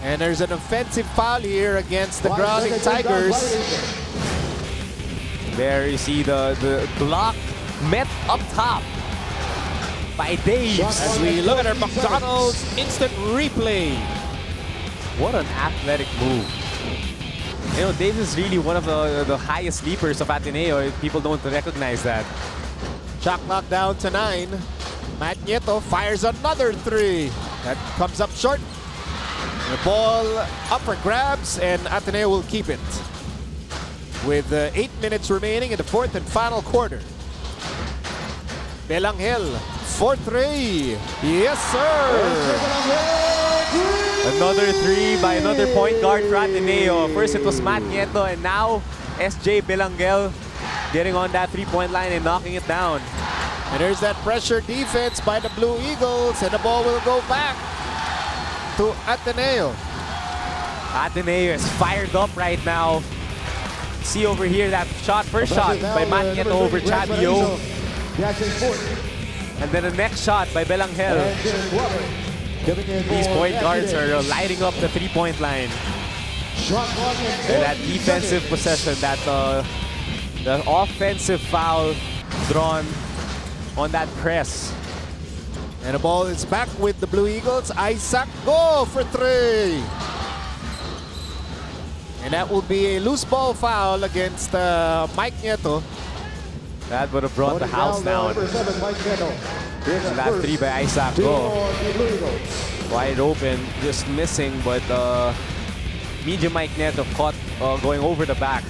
And there's an offensive foul here against the Growling Tigers. There you see the block met up top by Daves. As we look at our McDonald's instant replay. What an athletic move. You know, Daves is really one of the highest leapers of Ateneo. People don't recognize that. Shot clock down to 9. Matt Nieto fires another 3. That comes up short. The ball up for grabs, and Ateneo will keep it. With 8 minutes remaining in the fourth and final quarter. Belangel for 3. Yes, sir! Another 3 by another point guard for Ateneo. First it was Matt Nieto, and now SJ Belangel getting on that 3-point line and knocking it down. And there's that pressure defense by the Blue Eagles, and the ball will go back to Ateneo. Ateneo is fired up right now. See over here that shot, first shot by Matt Nieto over Chabio. And then the next shot by Belangel. These point guards are lighting up the 3-point line. And that defensive possession, that the offensive foul drawn on that press. And the ball is back with the Blue Eagles. Isaac Go for 3. And that will be a loose ball foul against Mike Nieto. That would have brought the house down. And that 3 by Isaac Go. Wide open, just missing, but medium Mike Nieto caught going over the back.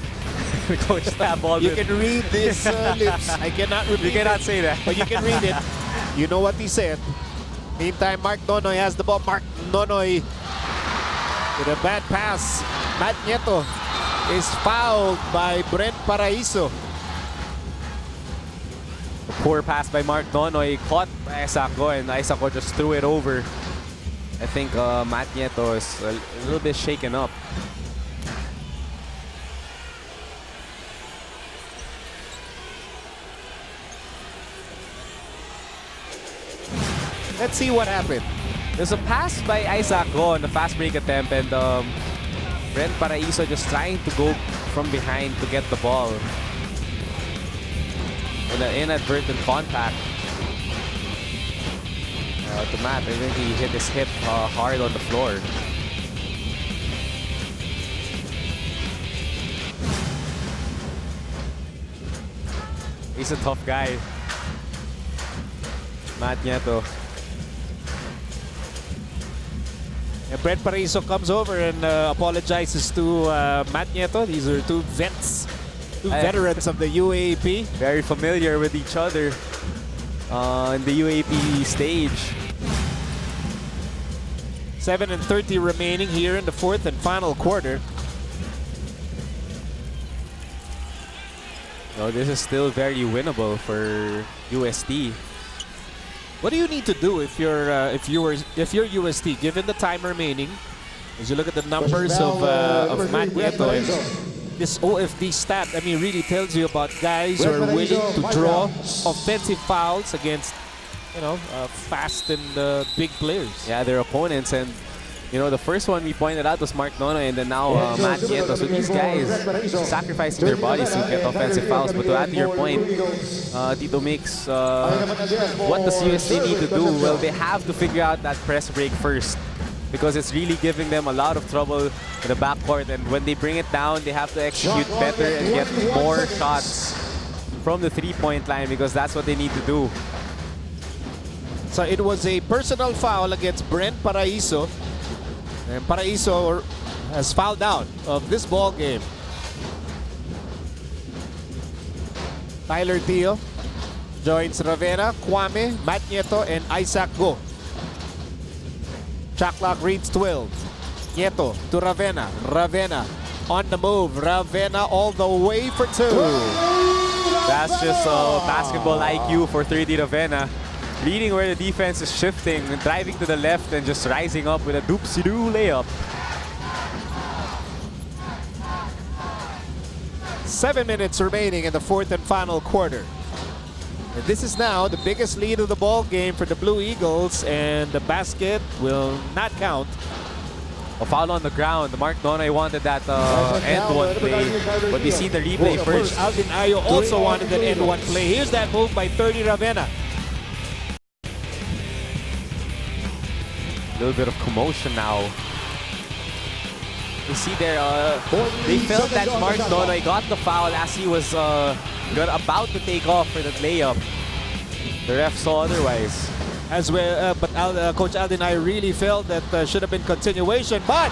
Coach that ball. You can read this lips. I cannot repeat You cannot it, say that. but you can read it. You know what he said. Meantime, Mark Nonoy has the ball. Mark Nonoy with a bad pass. Matt Nieto is fouled by Brent Paraiso. A poor pass by Mark Nonoy, caught by Isaac Go, and Isaac Go just threw it over. I think Matt Nieto is a little bit shaken up. Let's see what happened. There's a pass by Isaac Go on the fast break attempt, and Brent Paraiso just trying to go from behind to get the ball. With an inadvertent contact. To Matt, I think he hit his hip hard on the floor. He's a tough guy. Matt Nieto. And Brent Paraiso comes over and apologizes to Matt Nieto. These are two vets, two veterans of the UAAP. Very familiar with each other in the UAAP stage. 7:30 remaining here in the fourth and final quarter. No, this is still very winnable for UST. What do you need to do if you're UST, given the time remaining? As you look at the numbers of Matt Nieto, and this OFD stat, I mean, really tells you about guys who are willing to draw offensive fouls against, you know, fast and big players. Yeah, their opponents, and you know, the first one we pointed out was Mark Nonoy, and then now Matt Nieto. So these guys sacrificing their bodies to get offensive fouls. But to add to your point, Tito Mix, what does UST need to do? Well, they have to figure out that press break first, because it's really giving them a lot of trouble in the backcourt. And when they bring it down, they have to execute better and get more shots from the three-point line, because that's what they need to do. So it was a personal foul against Brent Paraiso. And Paraiso has fouled out of this ball game. Tyler Teo joins Ravenna, Kwame, Matt Nieto, and Isaac Go. Shot clock reads 12. Nieto to Ravenna. Ravenna on the move. Ravenna all the way for two. That's just basketball IQ for 30 Ravenna. Reading where the defense is shifting, driving to the left, and just rising up with a doopsie-doo layup. 7 minutes remaining in the fourth and final quarter. And this is now the biggest lead of the ball game for the Blue Eagles, and the basket will not count. A foul on the ground. Mark Nonoy wanted that end one play, but we see the replay first. Aldin Ayo also wanted that end one play. Here's that move by 30 Ravenna. A little bit of commotion now. You see there, they felt that Mark Nonoy got the foul as he was about to take off for that layup. The ref saw otherwise. As well, but Coach Aldin I really felt that should have been continuation, but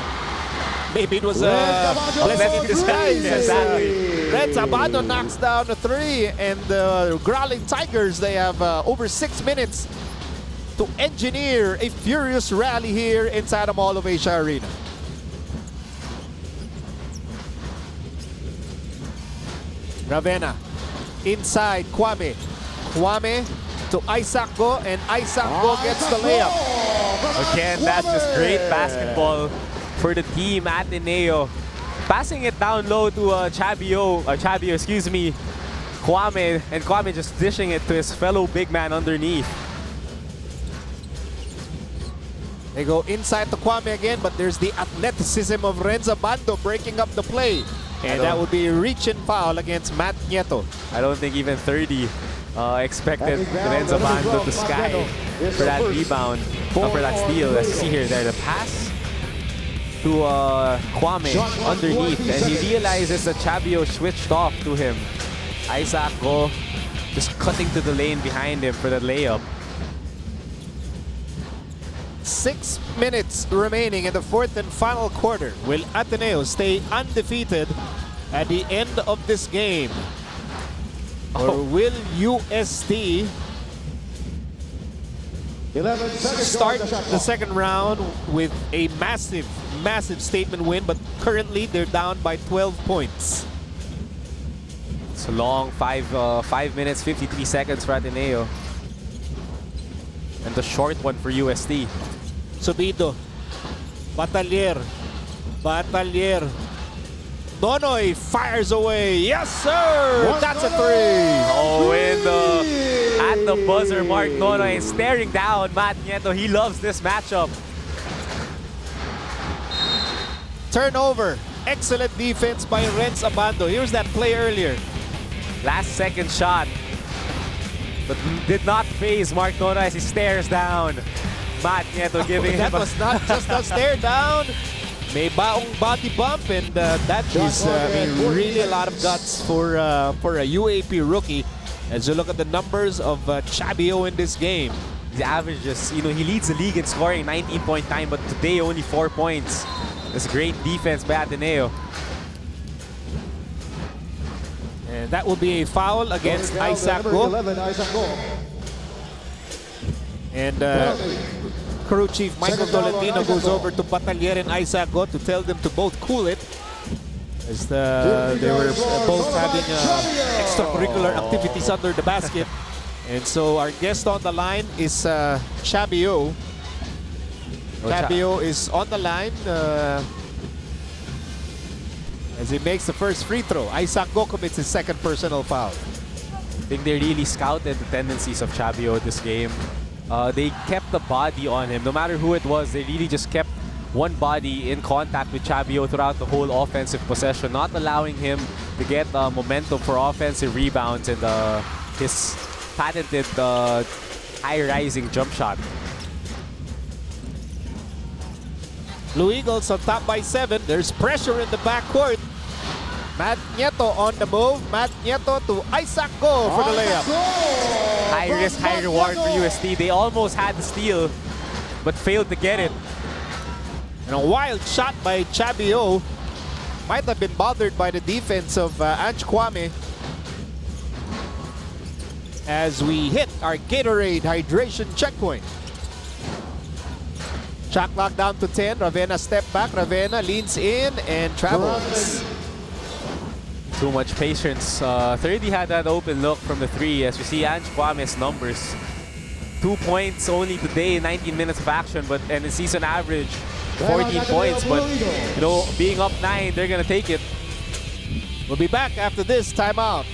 maybe it was a blessing in disguise. Exactly. Red Sabado knocks down a three, and the Growling Tigers, they have over 6 minutes to engineer a furious rally here inside the Mall of Asia Arena. Ravenna inside Kwame. Kwame to Isaac Go, and Isaac Go gets the layup. Again, that's just great basketball for the team Ateneo. Passing it down low to Chabio, excuse me, Kwame, and Kwame just dishing it to his fellow big man underneath. They go inside to Kwame again, but there's the athleticism of Renza Bando breaking up the play. And that would be a reach and foul against Matt Nieto. I don't think even 30 expected Renza Bando to sky for that rebound, for that steal. As you see here, there, the pass to Kwame underneath, and he realizes that Chabio switched off to him. Isaac Go just cutting to the lane behind him for the layup. 6 minutes remaining in the fourth and final quarter. Will Ateneo stay undefeated at the end of this game? Or will UST start the second round with a massive statement win, but currently they're down by 12 points. It's a long 5 minutes, 53 seconds for Ateneo. And the short one for UST. Subido. Batalier. Nonoy fires away. Yes, sir! That's a three! Oh, and the buzzer, Mark Nono, and staring down Matt Nieto. He loves this matchup. Turnover. Excellent defense by Renz Abando. Here's that play earlier. Last second shot, but did not phase Mark Nono as he stares down Matt Nieto, giving That him a... was not just a stare down. May baong body bump, and that is really a lot of guts for a UAP rookie. As you look at the numbers of Chabio in this game. The averages, he leads the league in scoring 19.9, but today only 4 points. That's great defense by Ateneo. And that will be a foul against Isaac Go. 11, Isaac Go. And crew chief Michael Tolentino goes over to Batalier and Isaac Go to tell them to both cool it, as they were both having extracurricular activities under the basket. And so our guest on the line is Chabio. Chabio is on the line as he makes the first free throw. Isaac Go commits his second personal foul. I think they really scouted the tendencies of Chabio this game. They kept the body on him. No matter who it was, they really just kept one body in contact with Chabio throughout the whole offensive possession, not allowing him to get momentum for offensive rebounds and his patented high-rising jump shot. Blue Eagles on top by 7. There's pressure in the backcourt. Matt Nieto on the move. Matt Nieto to Isaac Go for the layup. High risk, high reward for UST. They almost had the steal, but failed to get it. And a wild shot by Chabio. Might have been bothered by the defense of Ange Kwame. As we hit our Gatorade hydration checkpoint. Shot clock down to 10. Ravenna step back. Ravenna leans in and travels. Too much patience. 30 had that open look from the 3 as we see Ange Kwame's numbers. 2 points only today, 19 minutes of action, and the season average 14 points. But being up 9, they're gonna take it. We'll be back after this timeout.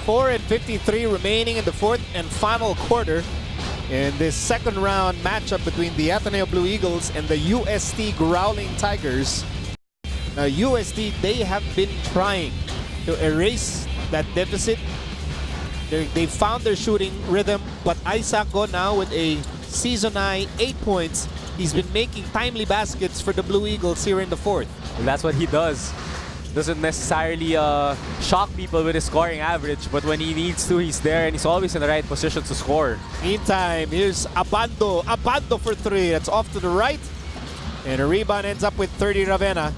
.4 and 53 remaining in the fourth and final quarter in this second round matchup between the Ateneo Blue Eagles and the UST Growling Tigers. Now UST, they have been trying to erase that deficit. They found their shooting rhythm, but Isaac Go now with a season high 8 points. He's been making timely baskets for the Blue Eagles here in the fourth. And that's what he does. Doesn't necessarily shock people with his scoring average, but when he needs to, he's there and he's always in the right position to score. Meantime, here's Abando. Abando for 3. That's off to the right. And a rebound ends up with 30 Ravenna.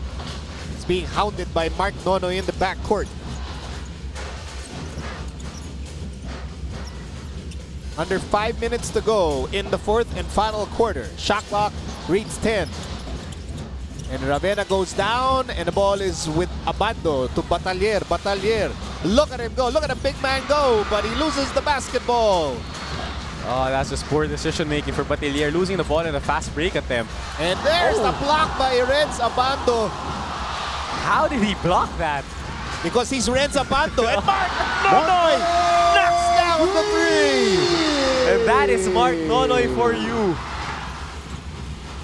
It's being hounded by Mark Nono in the backcourt. Under 5 minutes to go in the fourth and final quarter. Shot clock reads 10. And Ravenna goes down, and the ball is with Abando to Batalier. Batalier, look at him go. Look at the big man go, but he loses the basketball. Oh, that's just poor decision making for Batalier, losing the ball in a fast break attempt. And there's the block by Renz Abando. How did he block that? Because he's Renz Abando. And Mark Nonoy knocks down the three. And that is Mark Nonoy for you.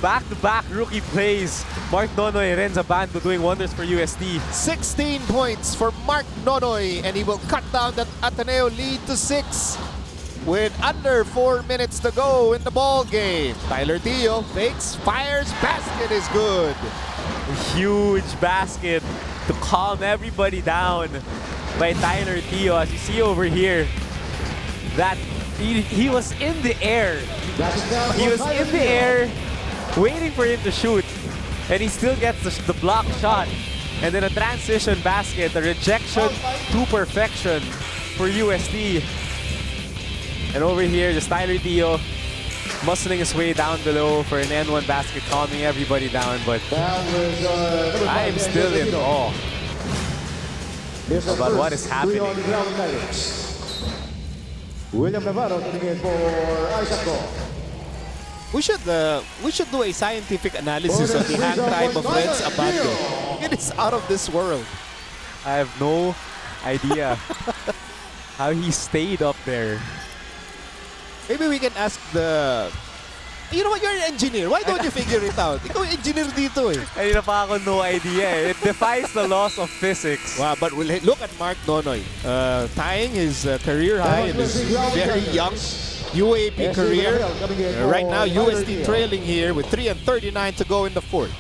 Back-to-back rookie plays. Mark Nonoy and Renz Abando doing wonders for UST. 16 points for Mark Nonoy, and he will cut down that Ateneo lead to 6 with under 4 minutes to go in the ball game. Tyler Tio fakes, fires, basket is good. A huge basket to calm everybody down by Tyler Tio. As you see over here, that he was in the air. He was in the air waiting for him to shoot, and he still gets the block shot. And then a transition basket, a rejection to perfection for UST. And over here, just Tyler Tio muscling his way down below for an N1 basket, calming everybody down. But I am still in awe about what is happening. William Navarro coming in for Isaac. We should do a scientific analysis of the hand time of Renz Abando. It is out of this world. I have no idea how he stayed up there. Maybe we can ask the... You know what? You're an engineer. Why don't you figure it out? Ikaw yung engineer dito eh. Kanina pa ako no idea eh. It defies the laws of physics. Wow, but look at Mark Nonoy. Tying his career high in his very young UAAP career. Right now, UST trailing here with 3:39 to go in the fourth.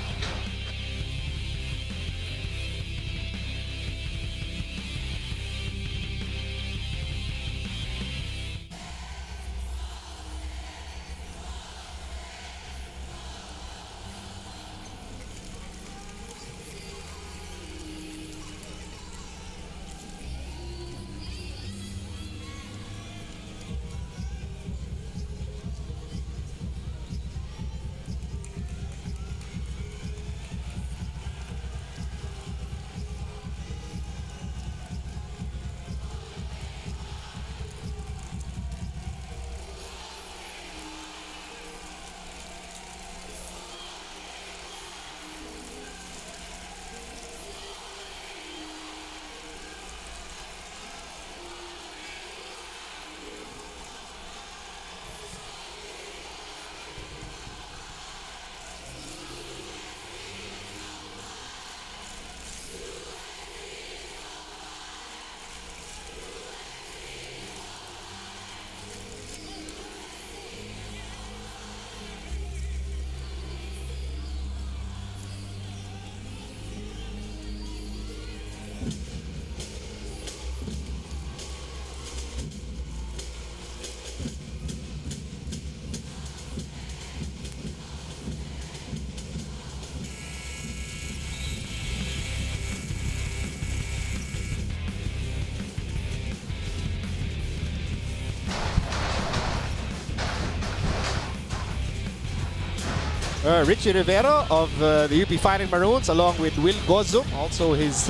Richie Rivera of the UP Fighting Maroons, along with Will Gozum, also his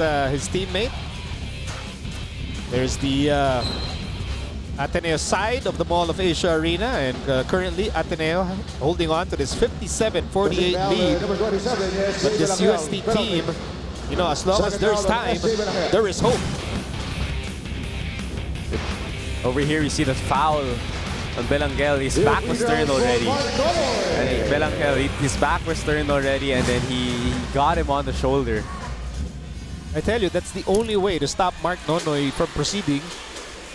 teammate. There's the Ateneo side of the Mall of Asia Arena, and currently Ateneo holding on to this 57-48 lead. But this UST team, you know, as long as there's time, there is hope. Over here, you see the foul on Belangel. His back was turned already. And Belangel, his back was turned already, and then he got him on the shoulder. I tell you, that's the only way to stop Mark Nonoy from proceeding,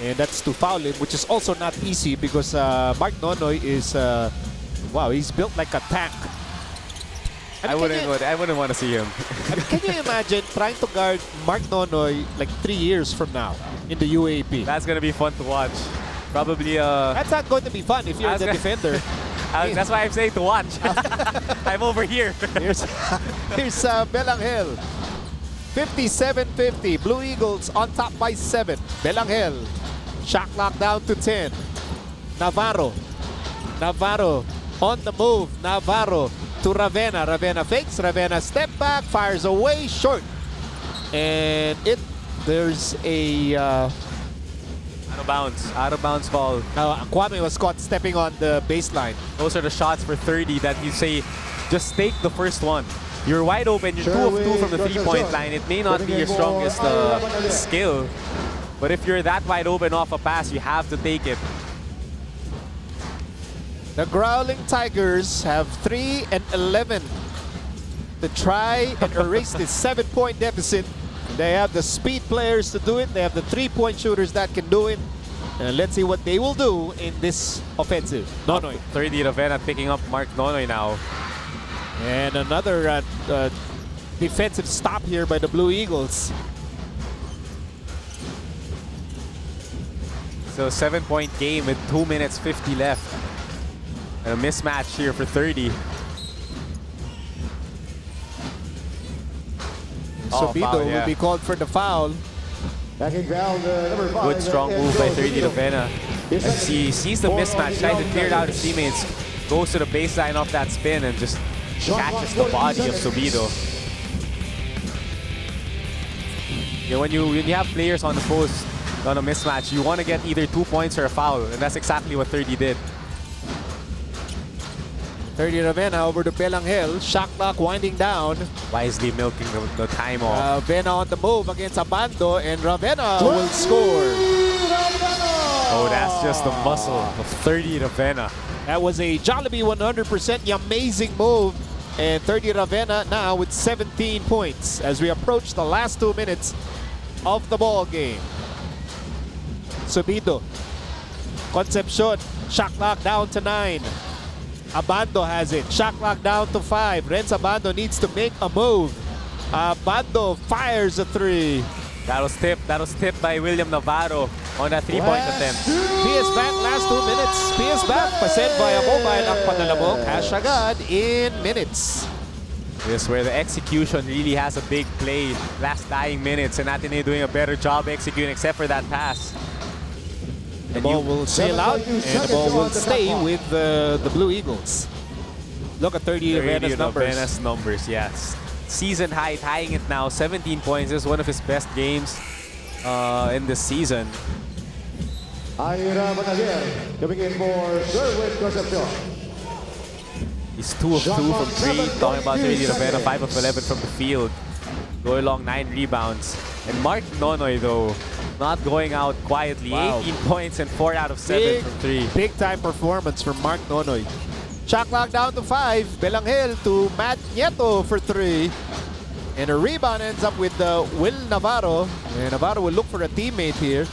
and that's to foul him, which is also not easy because Mark Nonoy is, wow, he's built like a tank. I wouldn't want to see him. I mean, can you imagine trying to guard Mark Nonoy like 3 years from now in the UAAP? That's gonna be fun to watch. Probably. That's not going to be fun if you're the defender. That's why I'm saying to watch. I'm over here. Here's Belangel. 57-50. Blue Eagles on top by 7. Belangel. Shot clock down to 10. Navarro. Navarro on the move. Navarro to Ravenna. Ravenna fakes. Ravenna step back, fires away, short. And there's a Out of bounds call. Kwame was caught stepping on the baseline. Those are the shots for 30 that you say, just take the first one. You're wide open, you're 2 of 2 from the three-point line. It may not be your strongest skill, but if you're that wide open off a pass, you have to take it. The Growling Tigers have 3 and 11 to try and erase this 7-point deficit. They have the speed players to do it. They have the 3-point shooters that can do it. And let's see what they will do in this offensive. Nonoy. 30 Ravenna picking up Mark Nonoy now. And another defensive stop here by the Blue Eagles. So 7-point game with 2 minutes 50 left. And a mismatch here for 30. Sobido will be called for the foul. Backing foul, number 5. Good strong move by 30 Ravenna. As he sees the mismatch, tries to clear it out his teammates, goes to the baseline off that spin and just catches the body of Sobido. Yeah, when you have players on the post on a mismatch, you want to get either 2 points or a foul, and that's exactly what 30 did. 30 Ravenna over to Belangel. Shot clock winding down. Wisely milking the time off. Ravenna on the move against Abando, and Ravenna will score. Oh, that's just the muscle of 30 Ravenna. That was a Jollibee 100% amazing move. And 30 Ravenna now with 17 points as we approach the last 2 minutes of the ball game. Subido. Concepcion. Shot clock down to 9. Abando has it. Shot clock down to 5. Renz Abando needs to make a move. Abando fires a 3. That was tipped by William Navarro on that 3-point attempt. PS back last 2 minutes. PS back. Pased via mobile ang panalabok. Cash agad in minutes. This is where the execution really has a big play. Last dying minutes, and Ateneo doing a better job executing except for that pass. The ball will sail out, and the ball will stay with the Blue Eagles. Look at 30 Ravenna's numbers. Yes. Season high, tying it now. 17 points. This is one of his best games in this season. Ira Bataguer coming in for Sherwood Concepcion. He's 2 of 2 from 3. Talking about 30 Ravenna, 5 of 11 from the field. Go along 9 rebounds. And Mark Nonoy, though, not going out quietly. Wow. 18 points and 4 out of 7 from 3. Big time performance from Mark Nonoy. Shot clock down to 5. Belangel to Matt Nieto for 3. And a rebound ends up with Will Navarro. And Navarro will look for a teammate here.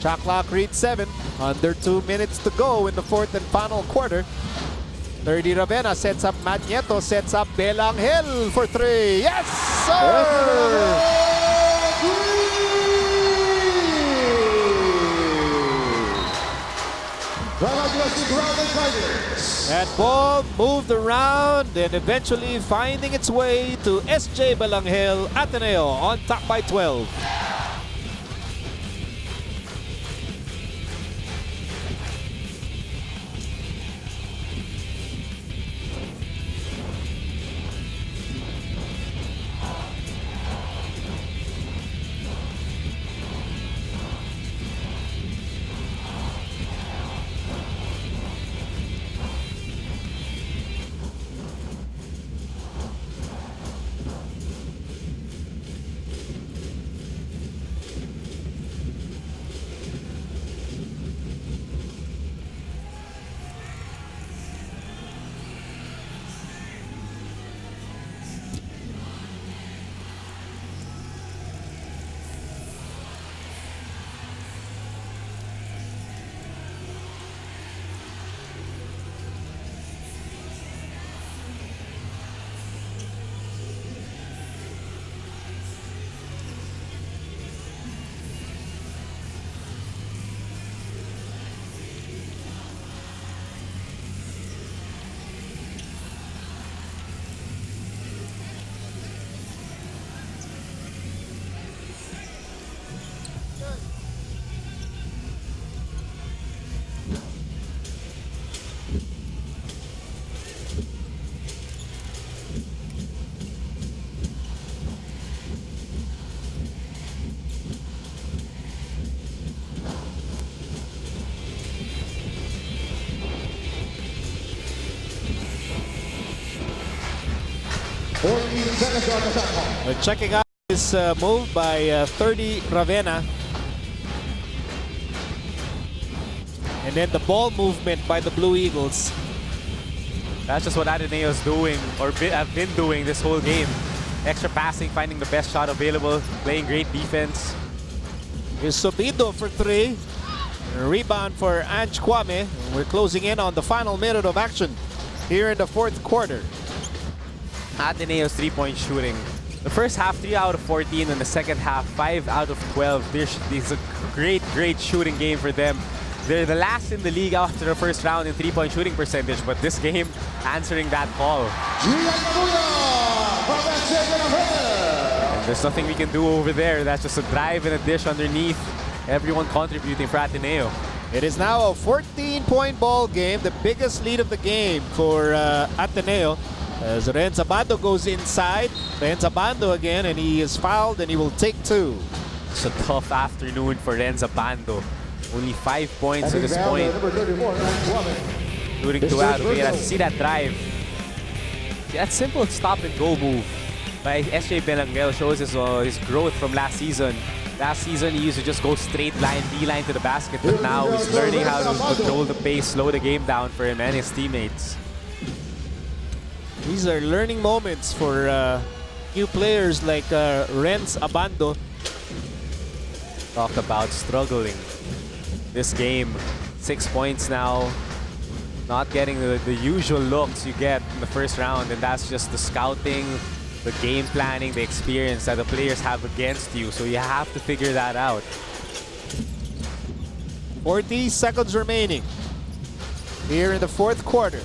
Shot clock reads 7. Under 2 minutes to go in the 4th and final quarter. 30 Ravenna sets up Matt Nieto, sets up Belangel for 3. Yes, sir! That ball moved around and eventually finding its way to SJ Belangel. Ateneo on top by 12. 14 seconds on the shot clock. Checking out this move by 30 Ravenna. And then the ball movement by the Blue Eagles. That's just what Ateneo's doing, or have been doing this whole game. Extra passing, finding the best shot available, playing great defense. Here's Subido for 3. Rebound for Ange Kwame. We're closing in on the final minute of action here in the fourth quarter. Ateneo's three-point shooting. The first half, 3 out of 14, and the second half, 5 out of 12. This is a great shooting game for them. They're the last in the league after the first round in three-point shooting percentage, but this game answering that call. And there's nothing we can do over there. That's just a drive and a dish underneath. Everyone contributing for Ateneo. It is now a 14-point ball game, the biggest lead of the game for Ateneo. As Renzabando goes inside, Renzabando again, and he is fouled and he will take 2. It's a tough afternoon for Renzabando. Only 5 points at this point. Shooting to Arovera. See that drive. See, that simple stop and go move by SJ Belangel shows his growth from last season. Last season, he used to just go straight line, D-line to the basket, but now he's learning how to control the pace, slow the game down for him and his teammates. These are learning moments for new players like Renz Abando. Talk about struggling. This game, 6 points now, not getting the usual looks you get in the first round, and that's just the scouting, the game planning, the experience that the players have against you, so you have to figure that out. 40 seconds remaining here in the fourth quarter.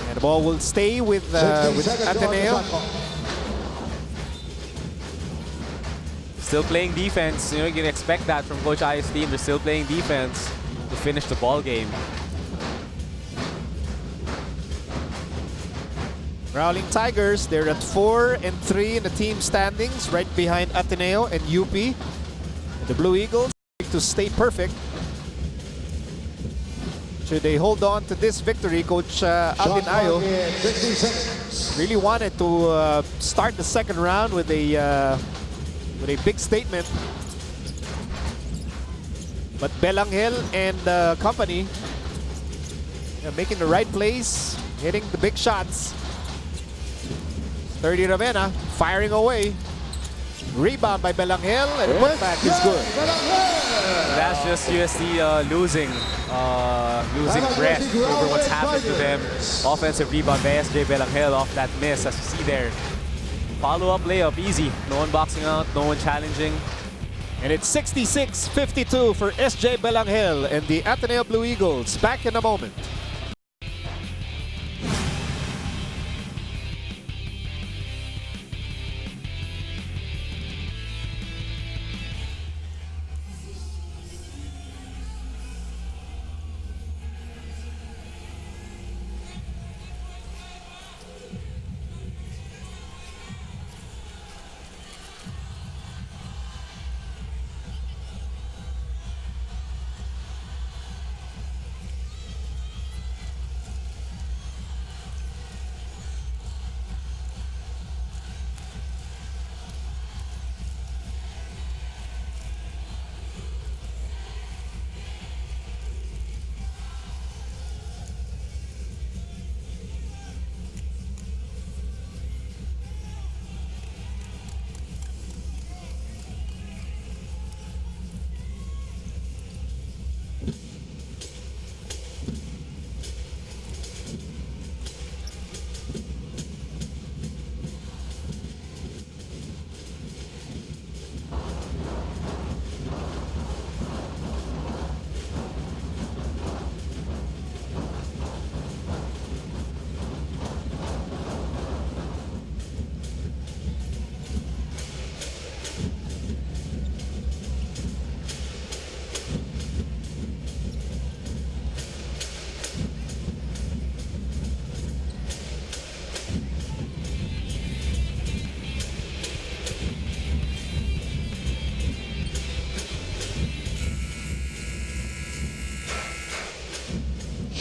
And the ball will stay with Ateneo. Still playing defense. You know, you can expect that from Coach Aya's team. They're still playing defense to finish the ball game. Rowling Tigers, they're at 4 and 3 in the team standings, right behind Ateneo and UP. And the Blue Eagles to stay perfect. Should they hold on to this victory, Coach Alvin Ayo really wanted to start the second round with a big statement. But Belangel and company making the right plays, hitting the big shots. 30 Ravenna firing away. Rebound by Belangel, and the putback is good. That's just UST losing breath over what's happened to them. Offensive rebound by SJ Belangel off that miss, as you see there. Follow-up layup, easy. No one boxing out, no one challenging. And it's 66-52 for SJ Belangel and the Ateneo Blue Eagles. Back in a moment.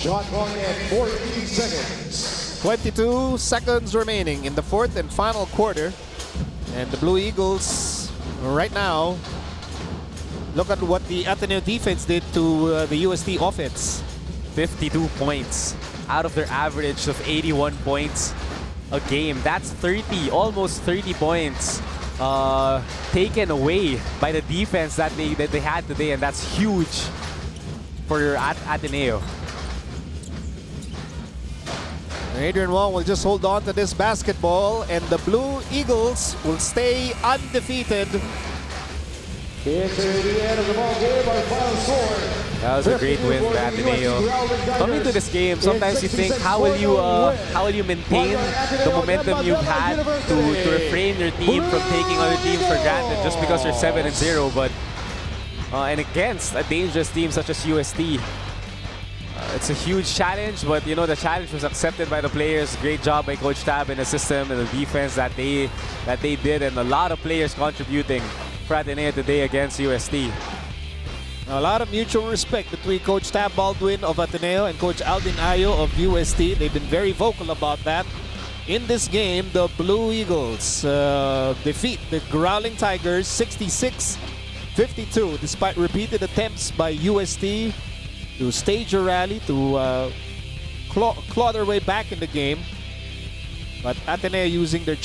Shot clock at 14 seconds. 22 seconds remaining in the fourth and final quarter. And the Blue Eagles right now, look at what the Ateneo defense did to the UST offense. 52 points out of their average of 81 points a game. That's 30, almost 30 points taken away by the defense that they had today, and that's huge for Ateneo. Adrian Wong will just hold on to this basketball, and the Blue Eagles will stay undefeated. It's the end of the ball game. Our final score. That was a great win by Ateneo. Coming to this game, sometimes you think, how will you maintain the momentum you've had to refrain your team from taking other teams for granted just because you're 7-0, but and against a dangerous team such as UST. It's a huge challenge, but you know, the challenge was accepted by the players. Great job by Coach Tab and the system and the defense that they did, and a lot of players contributing for Ateneo today against UST. A lot of mutual respect between Coach Tab Baldwin of Ateneo and Coach Aldin Ayo of UST. They've been very vocal about that. In this game, the Blue Eagles defeat the Growling Tigers 66-52, despite repeated attempts by UST to stage a rally, to claw their way back in the game. But Ateneo using their